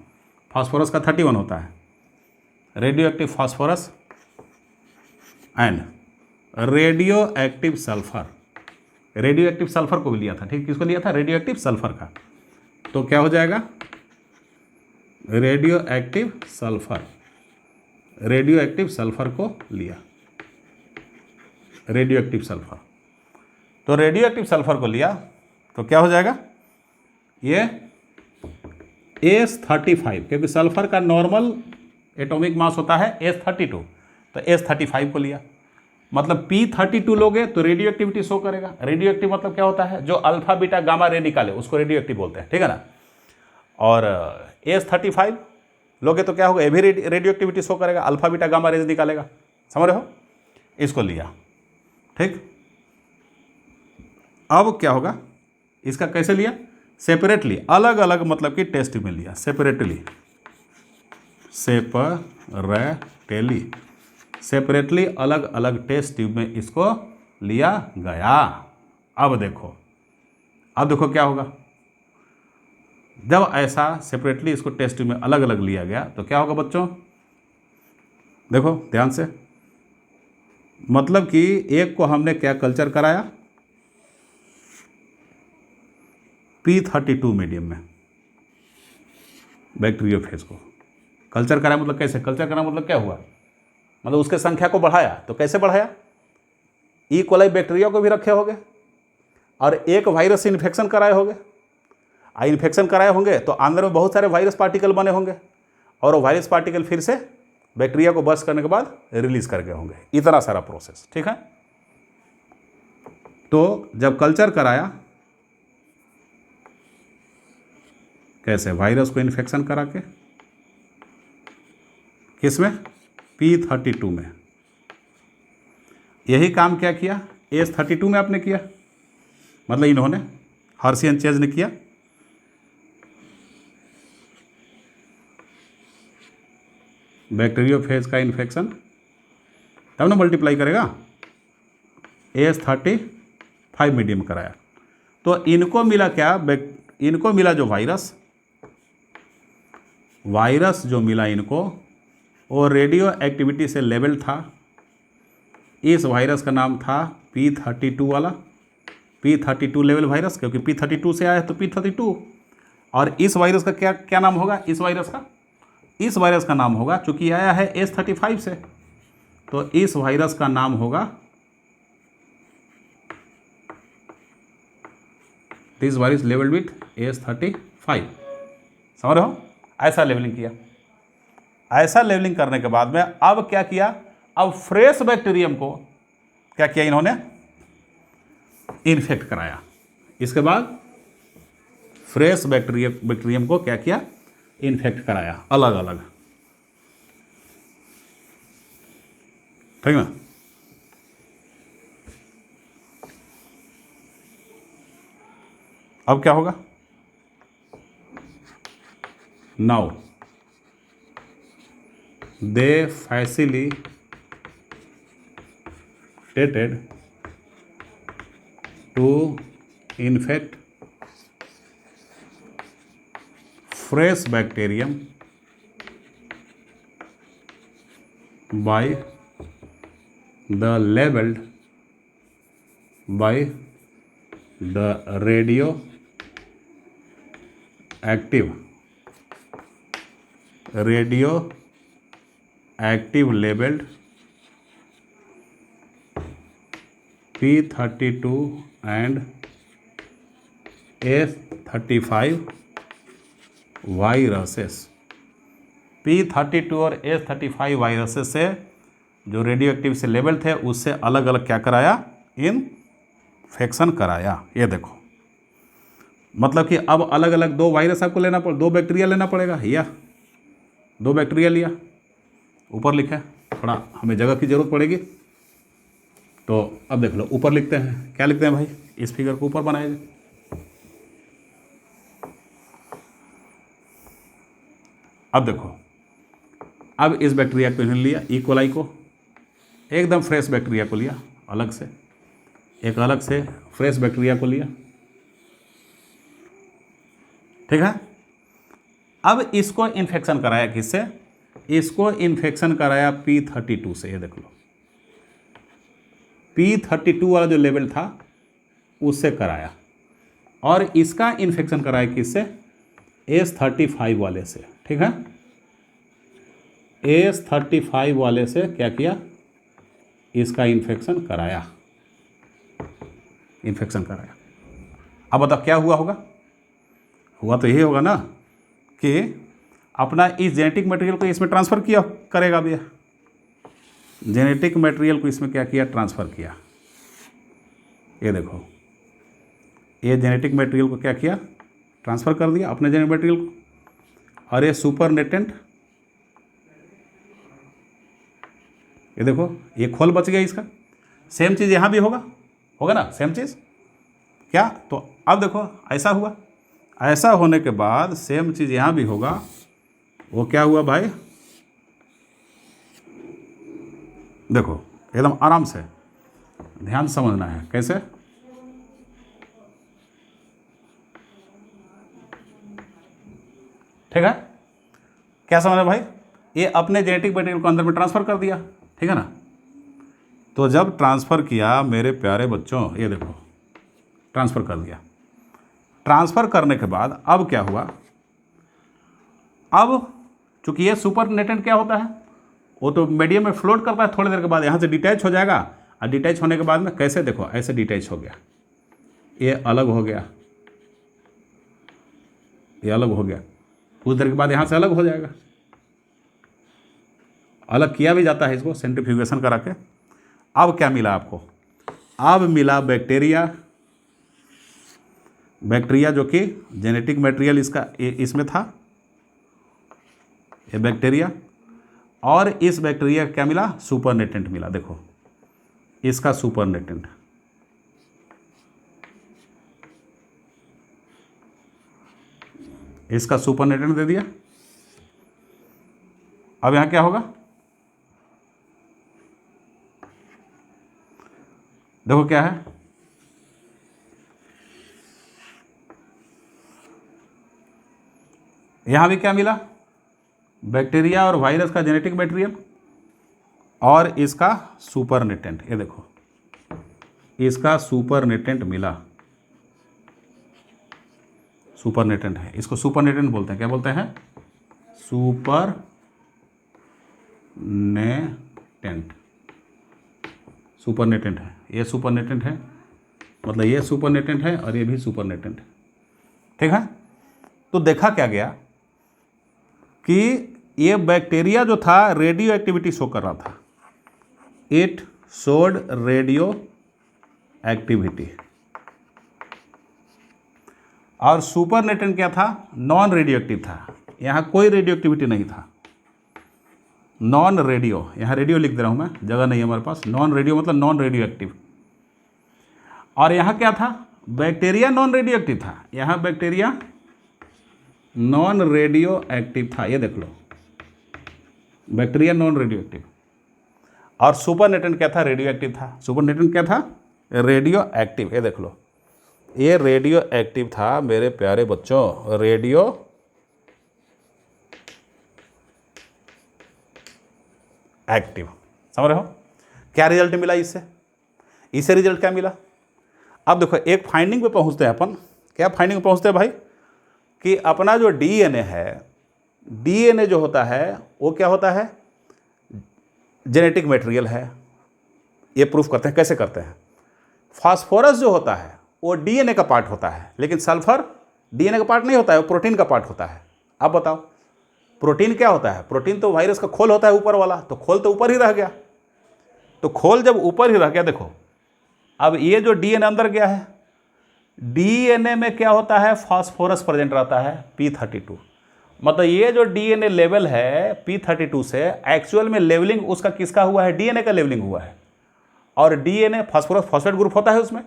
[SPEAKER 1] फास्फोरस का 31 होता है। Radio active phosphorus and radio active sulphur, radio active sulphur को भी लिया था, ठीक। किसको लिया था? रेडियो एक्टिव सल्फर का। तो क्या हो जाएगा? Radio active sulphur, radio active sulphur को लिया, रेडियो एक्टिव सल्फर। तो रेडियो एक्टिव सल्फर को लिया तो क्या हो जाएगा? ये S35, क्योंकि सल्फर का नॉर्मल एटॉमिक मास होता है S32, तो S35 को लिया। मतलब P32 लोगे तो रेडियो एक्टिविटी शो करेगा। रेडियो एक्टिव मतलब क्या होता है? जो अल्फा बीटा गामा रे निकाले उसको रेडियो एक्टिव बोलते हैं, ठीक है ना। और S35 लोगे तो क्या होगा? ये भी रेडियो एक्टिविटी शो करेगा, अल्फा बीटा गामा रेज निकालेगा। समझ रहे हो? इसको लिया, ठीक। अब क्या होगा? इसका कैसे लिया? सेपरेटली, अलग अलग, मतलब कि टेस्ट में लिया। सेपरेटली अलग अलग टेस्ट ट्यूब में इसको लिया गया। अब देखो क्या होगा? जब ऐसा सेपरेटली इसको टेस्ट ट्यूब में अलग अलग लिया गया तो क्या होगा बच्चों? देखो ध्यान से, मतलब कि एक को हमने क्या कल्चर कराया? P32 मीडियम में बैक्टीरियोफेज को कल्चर कराया। मतलब कैसे कल्चर कराया? मतलब क्या हुआ? मतलब उसके संख्या को बढ़ाया। तो कैसे बढ़ाया? ई कोलाई बैक्टीरिया को भी रखे होंगे और एक वायरस से इन्फेक्शन कराए होंगे। इन्फेक्शन कराए होंगे तो अंदर में बहुत सारे वायरस पार्टिकल बने होंगे और वो वायरस पार्टिकल फिर से बैक्टीरिया को बस्ट करने के बाद रिलीज कर गए होंगे। इतना सारा प्रोसेस, ठीक है। तो जब कल्चर कराया, कैसे? वायरस को इन्फेक्शन करा के, किसमें? P32 में। यही काम क्या किया? S32 में आपने किया, मतलब इन्होंने हर्शी एंड चेज ने किया। बैक्टीरियोफेज का इन्फेक्शन तब ना मल्टीप्लाई करेगा। S35 मीडियम कराया तो इनको मिला क्या? इनको मिला जो वायरस जो मिला इनको, वो रेडियो एक्टिविटी से लेवल था। इस वायरस का नाम था P32 वाला, P32 लेवल वायरस, क्योंकि P32 से आया है तो P32। और इस वायरस का क्या नाम होगा? इस वायरस का नाम होगा, चूंकि आया है S35 से, तो इस वायरस का नाम होगा, this virus levelled with S35। समझ रहे हो? ऐसा लेवलिंग किया। ऐसा लेवलिंग करने के बाद में अब क्या किया? अब फ्रेश बैक्टीरियम को क्या किया इन्होंने? इन्फेक्ट कराया। इसके बाद फ्रेश बैक्टीरियम को क्या किया? इन्फेक्ट कराया, अलग अलग, ठीक ना। अब क्या होगा? Now they facilitated to infect fresh bacterium by the labeled by the radioactive labeled P32 and S35 viruses. P32 और S35 वायरसेस से जो रेडियो एक्टिव से लेबल थे उससे अलग अलग क्या कराया, इन्फेक्शन कराया। ये देखो, मतलब कि अब अलग अलग दो वायरस आपको लेना पड़, दो बैक्टीरिया लेना पड़ेगा, या दो बैक्टीरिया लिया, ऊपर लिखा है, थोड़ा हमें जगह की ज़रूरत पड़ेगी तो अब देख लो ऊपर लिखते हैं। क्या लिखते हैं भाई, इस फिगर को ऊपर बनाएंगे। अब देखो, अब इस बैक्टीरिया को इन्होंने लिया, ई कोलाई को, एकदम फ्रेश बैक्टीरिया को लिया अलग से, एक अलग से फ्रेश बैक्टीरिया को लिया, ठीक है। अब इसको इन्फेक्शन कराया किससे, इसको इन्फेक्शन कराया P32 से। ये देख लो, P32 वाला जो लेवल था उससे कराया, और इसका इन्फेक्शन कराया किससे, S35 वाले से, ठीक है। S35 वाले से क्या किया, इसका इन्फेक्शन कराया, इन्फेक्शन कराया। अब बताओ क्या हुआ होगा, हुआ तो यही होगा ना कि अपना इस जेनेटिक मटेरियल को इसमें ट्रांसफ़र किया करेगा भैया, जेनेटिक मटेरियल को इसमें क्या किया, ट्रांसफ़र किया। ये देखो, ये जेनेटिक मटेरियल को क्या किया, ट्रांसफ़र कर दिया अपने जेनेटिक मटेरियल को, और ये सुपरनेटेंट, ये देखो ये खोल बच गया इसका। सेम चीज़ यहाँ भी होगा, होगा ना सेम चीज़ क्या। तो अब देखो ऐसा हुआ, ऐसा होने के बाद सेम चीज़ यहाँ भी होगा। वो क्या हुआ भाई, देखो एकदम आराम से ध्यान समझना है कैसे। ठीक है, क्या समझना भाई, ये अपने जेनेटिक मटेरियल को अंदर में ट्रांसफ़र कर दिया, ठीक है ना। तो जब ट्रांसफ़र किया मेरे प्यारे बच्चों, ये देखो ट्रांसफ़र कर दिया। ट्रांसफ़र करने के बाद अब क्या हुआ, अब चूंकि ये सुपरनेटेंट क्या होता है, वो तो मीडियम में फ्लोट करता है, थोड़ी देर के बाद यहाँ से डिटैच हो जाएगा, और डिटैच होने के बाद में कैसे, देखो ऐसे डिटैच हो गया, ये अलग हो गया, ये अलग हो गया, कुछ देर के बाद यहाँ से अलग हो जाएगा। अलग किया भी जाता है इसको सेंट्रीफ्यूगेशन करा के। अब क्या मिला आपको, अब मिला बैक्टीरिया, बैक्टीरिया जो कि जेनेटिक मटेरियल इसका इसमें था, ये बैक्टीरिया, और इस बैक्टीरिया क्या मिला, सुपरनेटेंट मिला। देखो इसका सुपरनेटेंट, इसका सुपरनेटेंट दे दिया। अब यहां क्या होगा, देखो क्या है, यहां भी क्या मिला, बैक्टीरिया और वायरस का जेनेटिक मटेरियल और इसका सुपरनेटेंट। ये देखो इसका सुपरनेटेंट मिला, सुपरनेटेंट है, इसको सुपरनेटेंट बोलते हैं। क्या बोलते हैं, सुपरनेटेंट, सुपरनेटेंट है, ये सुपरनेटेंट है, मतलब ये सुपरनेटेंट है और ये भी सुपरनेटेंट है, ठीक है। तो देखा क्या गया कि ये बैक्टीरिया जो था रेडियो एक्टिविटी शो कर रहा था, इट शोड रेडियो एक्टिविटी, और सुपरनेटेंट क्या था, नॉन रेडियो एक्टिव था, यहाँ कोई रेडियो एक्टिविटी नहीं था, नॉन रेडियो, यहाँ रेडियो लिख दे रहा हूँ मैं, जगह नहीं है हमारे पास, नॉन रेडियो मतलब नॉन रेडियो एक्टिव। और यहाँ क्या था, बैक्टीरिया नॉन रेडियो एक्टिव था, यहाँ बैक्टीरिया नॉन रेडियो एक्टिव था। ये देख लो बैक्टीरिया नॉन रेडियो एक्टिव, और सुपरनेटेंट क्या था, रेडियो एक्टिव था। सुपरनेटेंट क्या था, रेडियो एक्टिव। ये देख लो ये रेडियो एक्टिव था मेरे प्यारे बच्चों, रेडियो एक्टिव। समझ रहे हो? क्या रिजल्ट मिला इससे? इससे रिजल्ट क्या मिला? अब देखो एक फाइंडिंग पे पहुंचते हैं अपन। क्या फाइंडिंग पे पहुंचते हैं भाई? कि अपना जो डीएनए है, डीएनए जो होता है वो क्या होता है? जेनेटिक मटेरियल है। ये प्रूफ करते हैं। कैसे करते हैं? फास्फोरस जो होता है वो डीएनए का पार्ट होता है, लेकिन सल्फर डीएनए का पार्ट नहीं होता है, वो प्रोटीन का पार्ट होता है। अब बताओ प्रोटीन क्या होता है? प्रोटीन तो वायरस का खोल होता है ऊपर वाला, तो खोल तो ऊपर ही रह गया। तो खोल जब ऊपर ही रह गया, देखो अब ये जो डीएनए अंदर गया है, डीएनए में क्या होता है? फास्फोरस प्रेजेंट रहता है P32। मतलब ये जो डीएनए लेवल है P32 से, एक्चुअल में लेवलिंग उसका किसका हुआ है? डीएनए का लेवलिंग हुआ है। और डीएनए फास्फोरस फॉस्फेट ग्रुप होता है, उसमें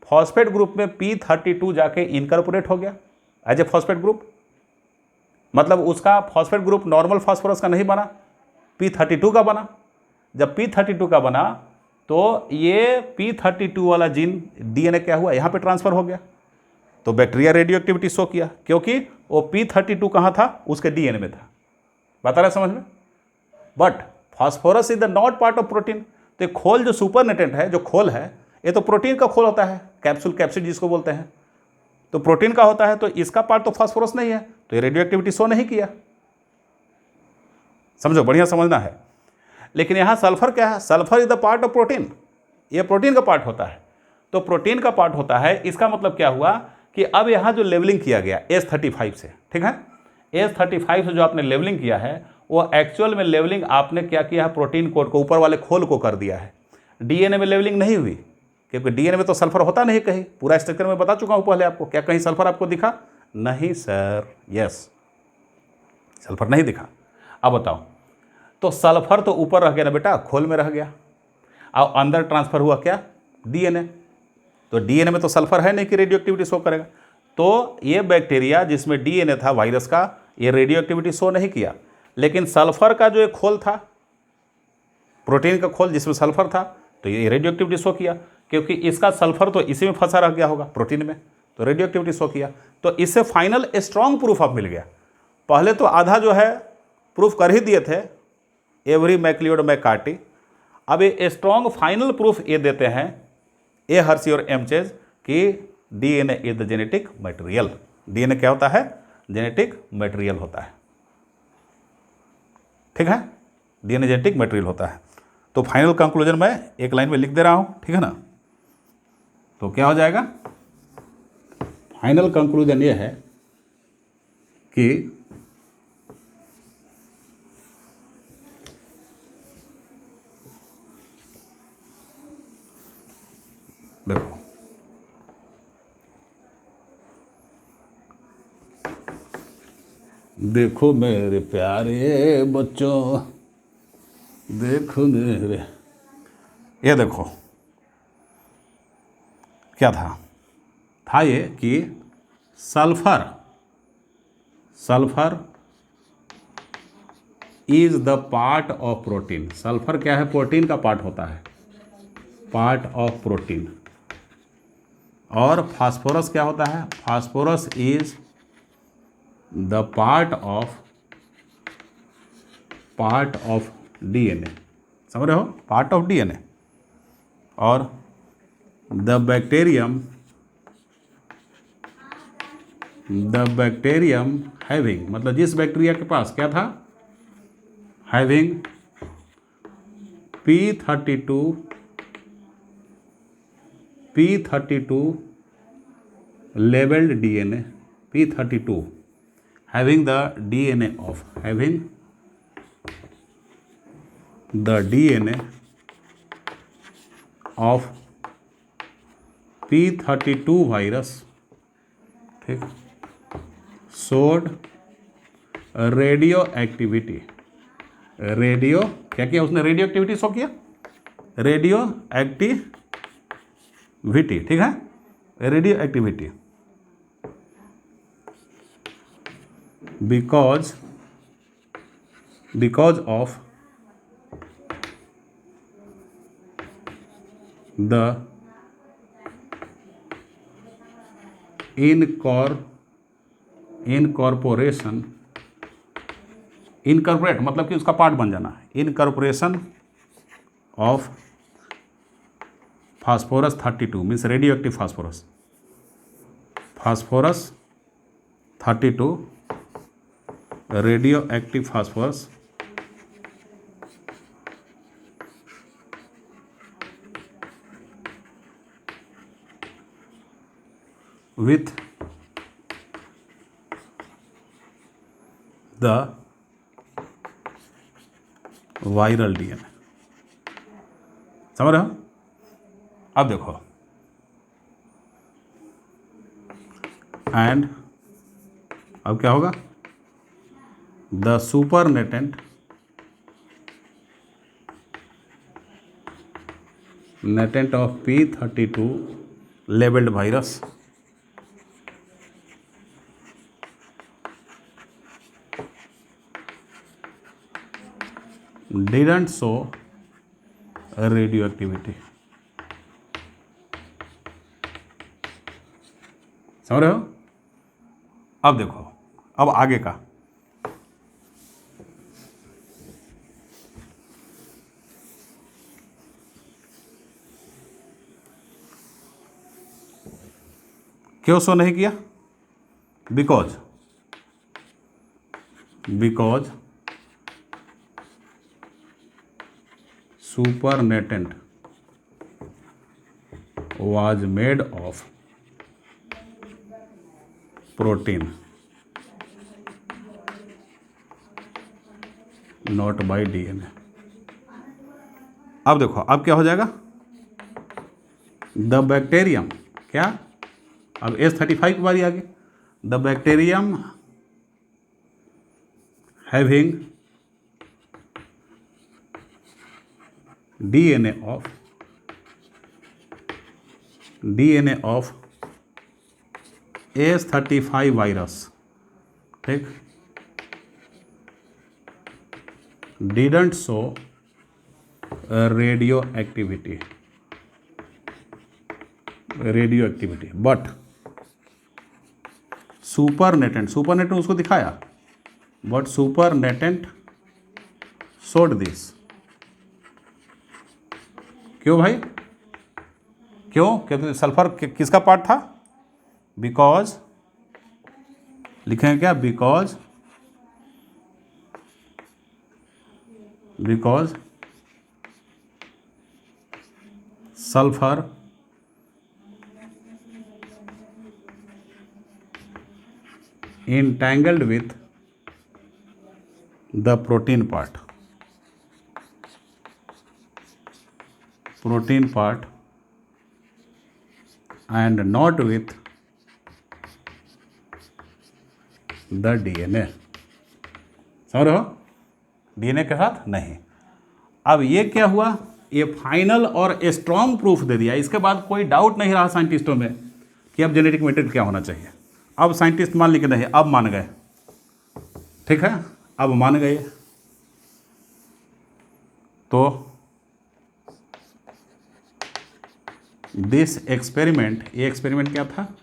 [SPEAKER 1] फॉस्फेट ग्रुप में P32 जाके इनकॉर्पोरेट हो गया एज ए फॉस्फेट ग्रुप। मतलब उसका फॉस्फेट ग्रुप नॉर्मल फास्फोरस का नहीं बना, P32 का बना। जब P32 का बना तो ये P32 वाला जीन डीएनए क्या हुआ? यहाँ पे ट्रांसफर हो गया। तो बैक्टीरिया रेडियो एक्टिविटी शो किया, क्योंकि वो P32 कहाँ था? उसके डीएनए में था। बता रहे समझ में? But phosphorus is the not part of protein. तो ये खोल जो सुपरनेटेंट है, जो खोल है, ये तो प्रोटीन का खोल होता है, कैप्सूल कैप्सिड जिसको बोलते हैं, तो प्रोटीन का होता है। तो इसका पार्ट तो फास्फोरस नहीं है, तो ये रेडियो एक्टिविटी शो नहीं किया। समझो, बढ़िया समझना है। लेकिन यहाँ सल्फर क्या है? Sulphur is the part of protein. ये प्रोटीन का पार्ट होता है। तो प्रोटीन का पार्ट होता है, इसका मतलब क्या हुआ कि अब यहाँ जो लेवलिंग किया गया S35 से, ठीक है, S35 से जो आपने लेवलिंग किया है, वो एक्चुअल में लेवलिंग आपने क्या किया है? प्रोटीन कोड को, ऊपर वाले खोल को कर दिया है। डीएनए में लेवलिंग नहीं हुई, क्योंकि डीएनए में तो सल्फर होता नहीं कहीं। पूरा स्ट्रक्चर में बता चुका हूँ पहले आपको। क्या कहीं सल्फर आपको दिखा? नहीं सर, यस, सल्फर नहीं दिखा। अब बताओ, तो सल्फर तो ऊपर रह गया ना बेटा, खोल में रह गया। अब अंदर ट्रांसफर हुआ क्या? डीएनए। तो डीएनए में तो सल्फर है नहीं कि रेडियो एक्टिविटी शो करेगा। तो ये बैक्टीरिया जिसमें डीएनए था वायरस का, ये रेडियो एक्टिविटी शो नहीं किया। लेकिन सल्फर का जो एक खोल था, प्रोटीन का खोल जिसमें सल्फर था, तो ये रेडियो एक्टिविटी शो किया, क्योंकि इसका सल्फर तो इसी में फंसा रह गया होगा प्रोटीन में, तो रेडियो एक्टिविटी शो किया। तो इससे फाइनल स्ट्रॉन्ग प्रूफ अब मिल गया। पहले तो आधा जो है प्रूफ कर ही दिए थे, एवरी मैक्लियोड मैकार्टी। अब ये स्ट्रॉन्ग फाइनल प्रूफ ये देते हैं, ए हर्सी और एमचेज, कि DNA is the genetic material. DNA क्या होता है? जेनेटिक मटेरियल होता है। ठीक है, डीएनए जेनेटिक मटेरियल होता है। तो फाइनल कंक्लूजन मैं एक लाइन में लिख दे रहा हूं, ठीक है ना? तो क्या हो जाएगा? फाइनल कंक्लूजन ये है कि देखो, देखो मेरे प्यारे बच्चों, देखो मेरे, ये देखो क्या था ये कि sulphur is the part of protein. Sulphur क्या है? प्रोटीन का पार्ट होता है, पार्ट ऑफ प्रोटीन। और फास्फोरस क्या होता है? Phosphorus is the part of DNA. समझ रहे हो? Part of DNA. और द बैक्टीरियम हैविंग, मतलब जिस बैक्टीरिया के पास क्या था? Having P32 labeled DNA, P32 having the DNA of P32 virus, ठीक, showed रेडियो एक्टिविटी। रेडियो क्या किया उसने? रेडियो एक्टिविटी शो किया, रेडियो एक्टिविटी, ठीक है, radio activity. Because of the incorporate मतलब कि उसका पार्ट बन जाना, incorporation of phosphorus 32 means radio active phosphorus 32 radio active phosphorus with the viral DNA। समझ रहे हो? अब देखो, एंड अब क्या होगा, the supernatant of P32 labelled virus didn't show radioactivity। समझ रहे हो? अब देखो, अब आगे का, क्यों शो नहीं किया? Because supernatant was made of protein, not by DNA। अब देखो, अब क्या हो जाएगा, द बैक्टीरियम, क्या, अब S35 की बारी आ गई, the bacterium having DNA of S35 virus, ठीक, didn't show radioactivity, but supernatant उसको दिखाया, but supernatant showed this। क्यों भाई, क्यों? क्योंकि सल्फर किसका पार्ट था? बिकॉज, लिखेंगे क्या, because sulphur entangled with the protein part and not with the DNA। समझ रहे हो? DNA के साथ नहीं। अब ये क्या हुआ, ये फाइनल और स्ट्रॉन्ग प्रूफ दे दिया। इसके बाद कोई डाउट नहीं रहा साइंटिस्टों में कि अब जेनेटिक मटेरियल क्या होना चाहिए। अब साइंटिस्ट मान ली कि नहीं, अब मान गए, ठीक है, अब मान गए। तो दिस एक्सपेरिमेंट, ये एक्सपेरिमेंट क्या था,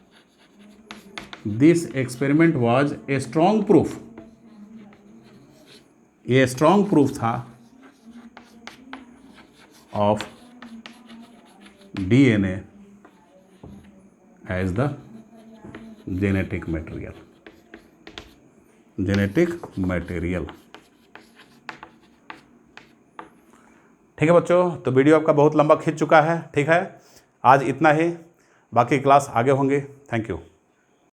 [SPEAKER 1] this experiment was a strong proof, ये स्ट्रॉन्ग प्रूफ था of DNA as the genetic material. ठीक है बच्चों, तो वीडियो आपका बहुत लंबा खींच चुका है, ठीक है, आज इतना ही, बाकी क्लास आगे होंगे। Thank you.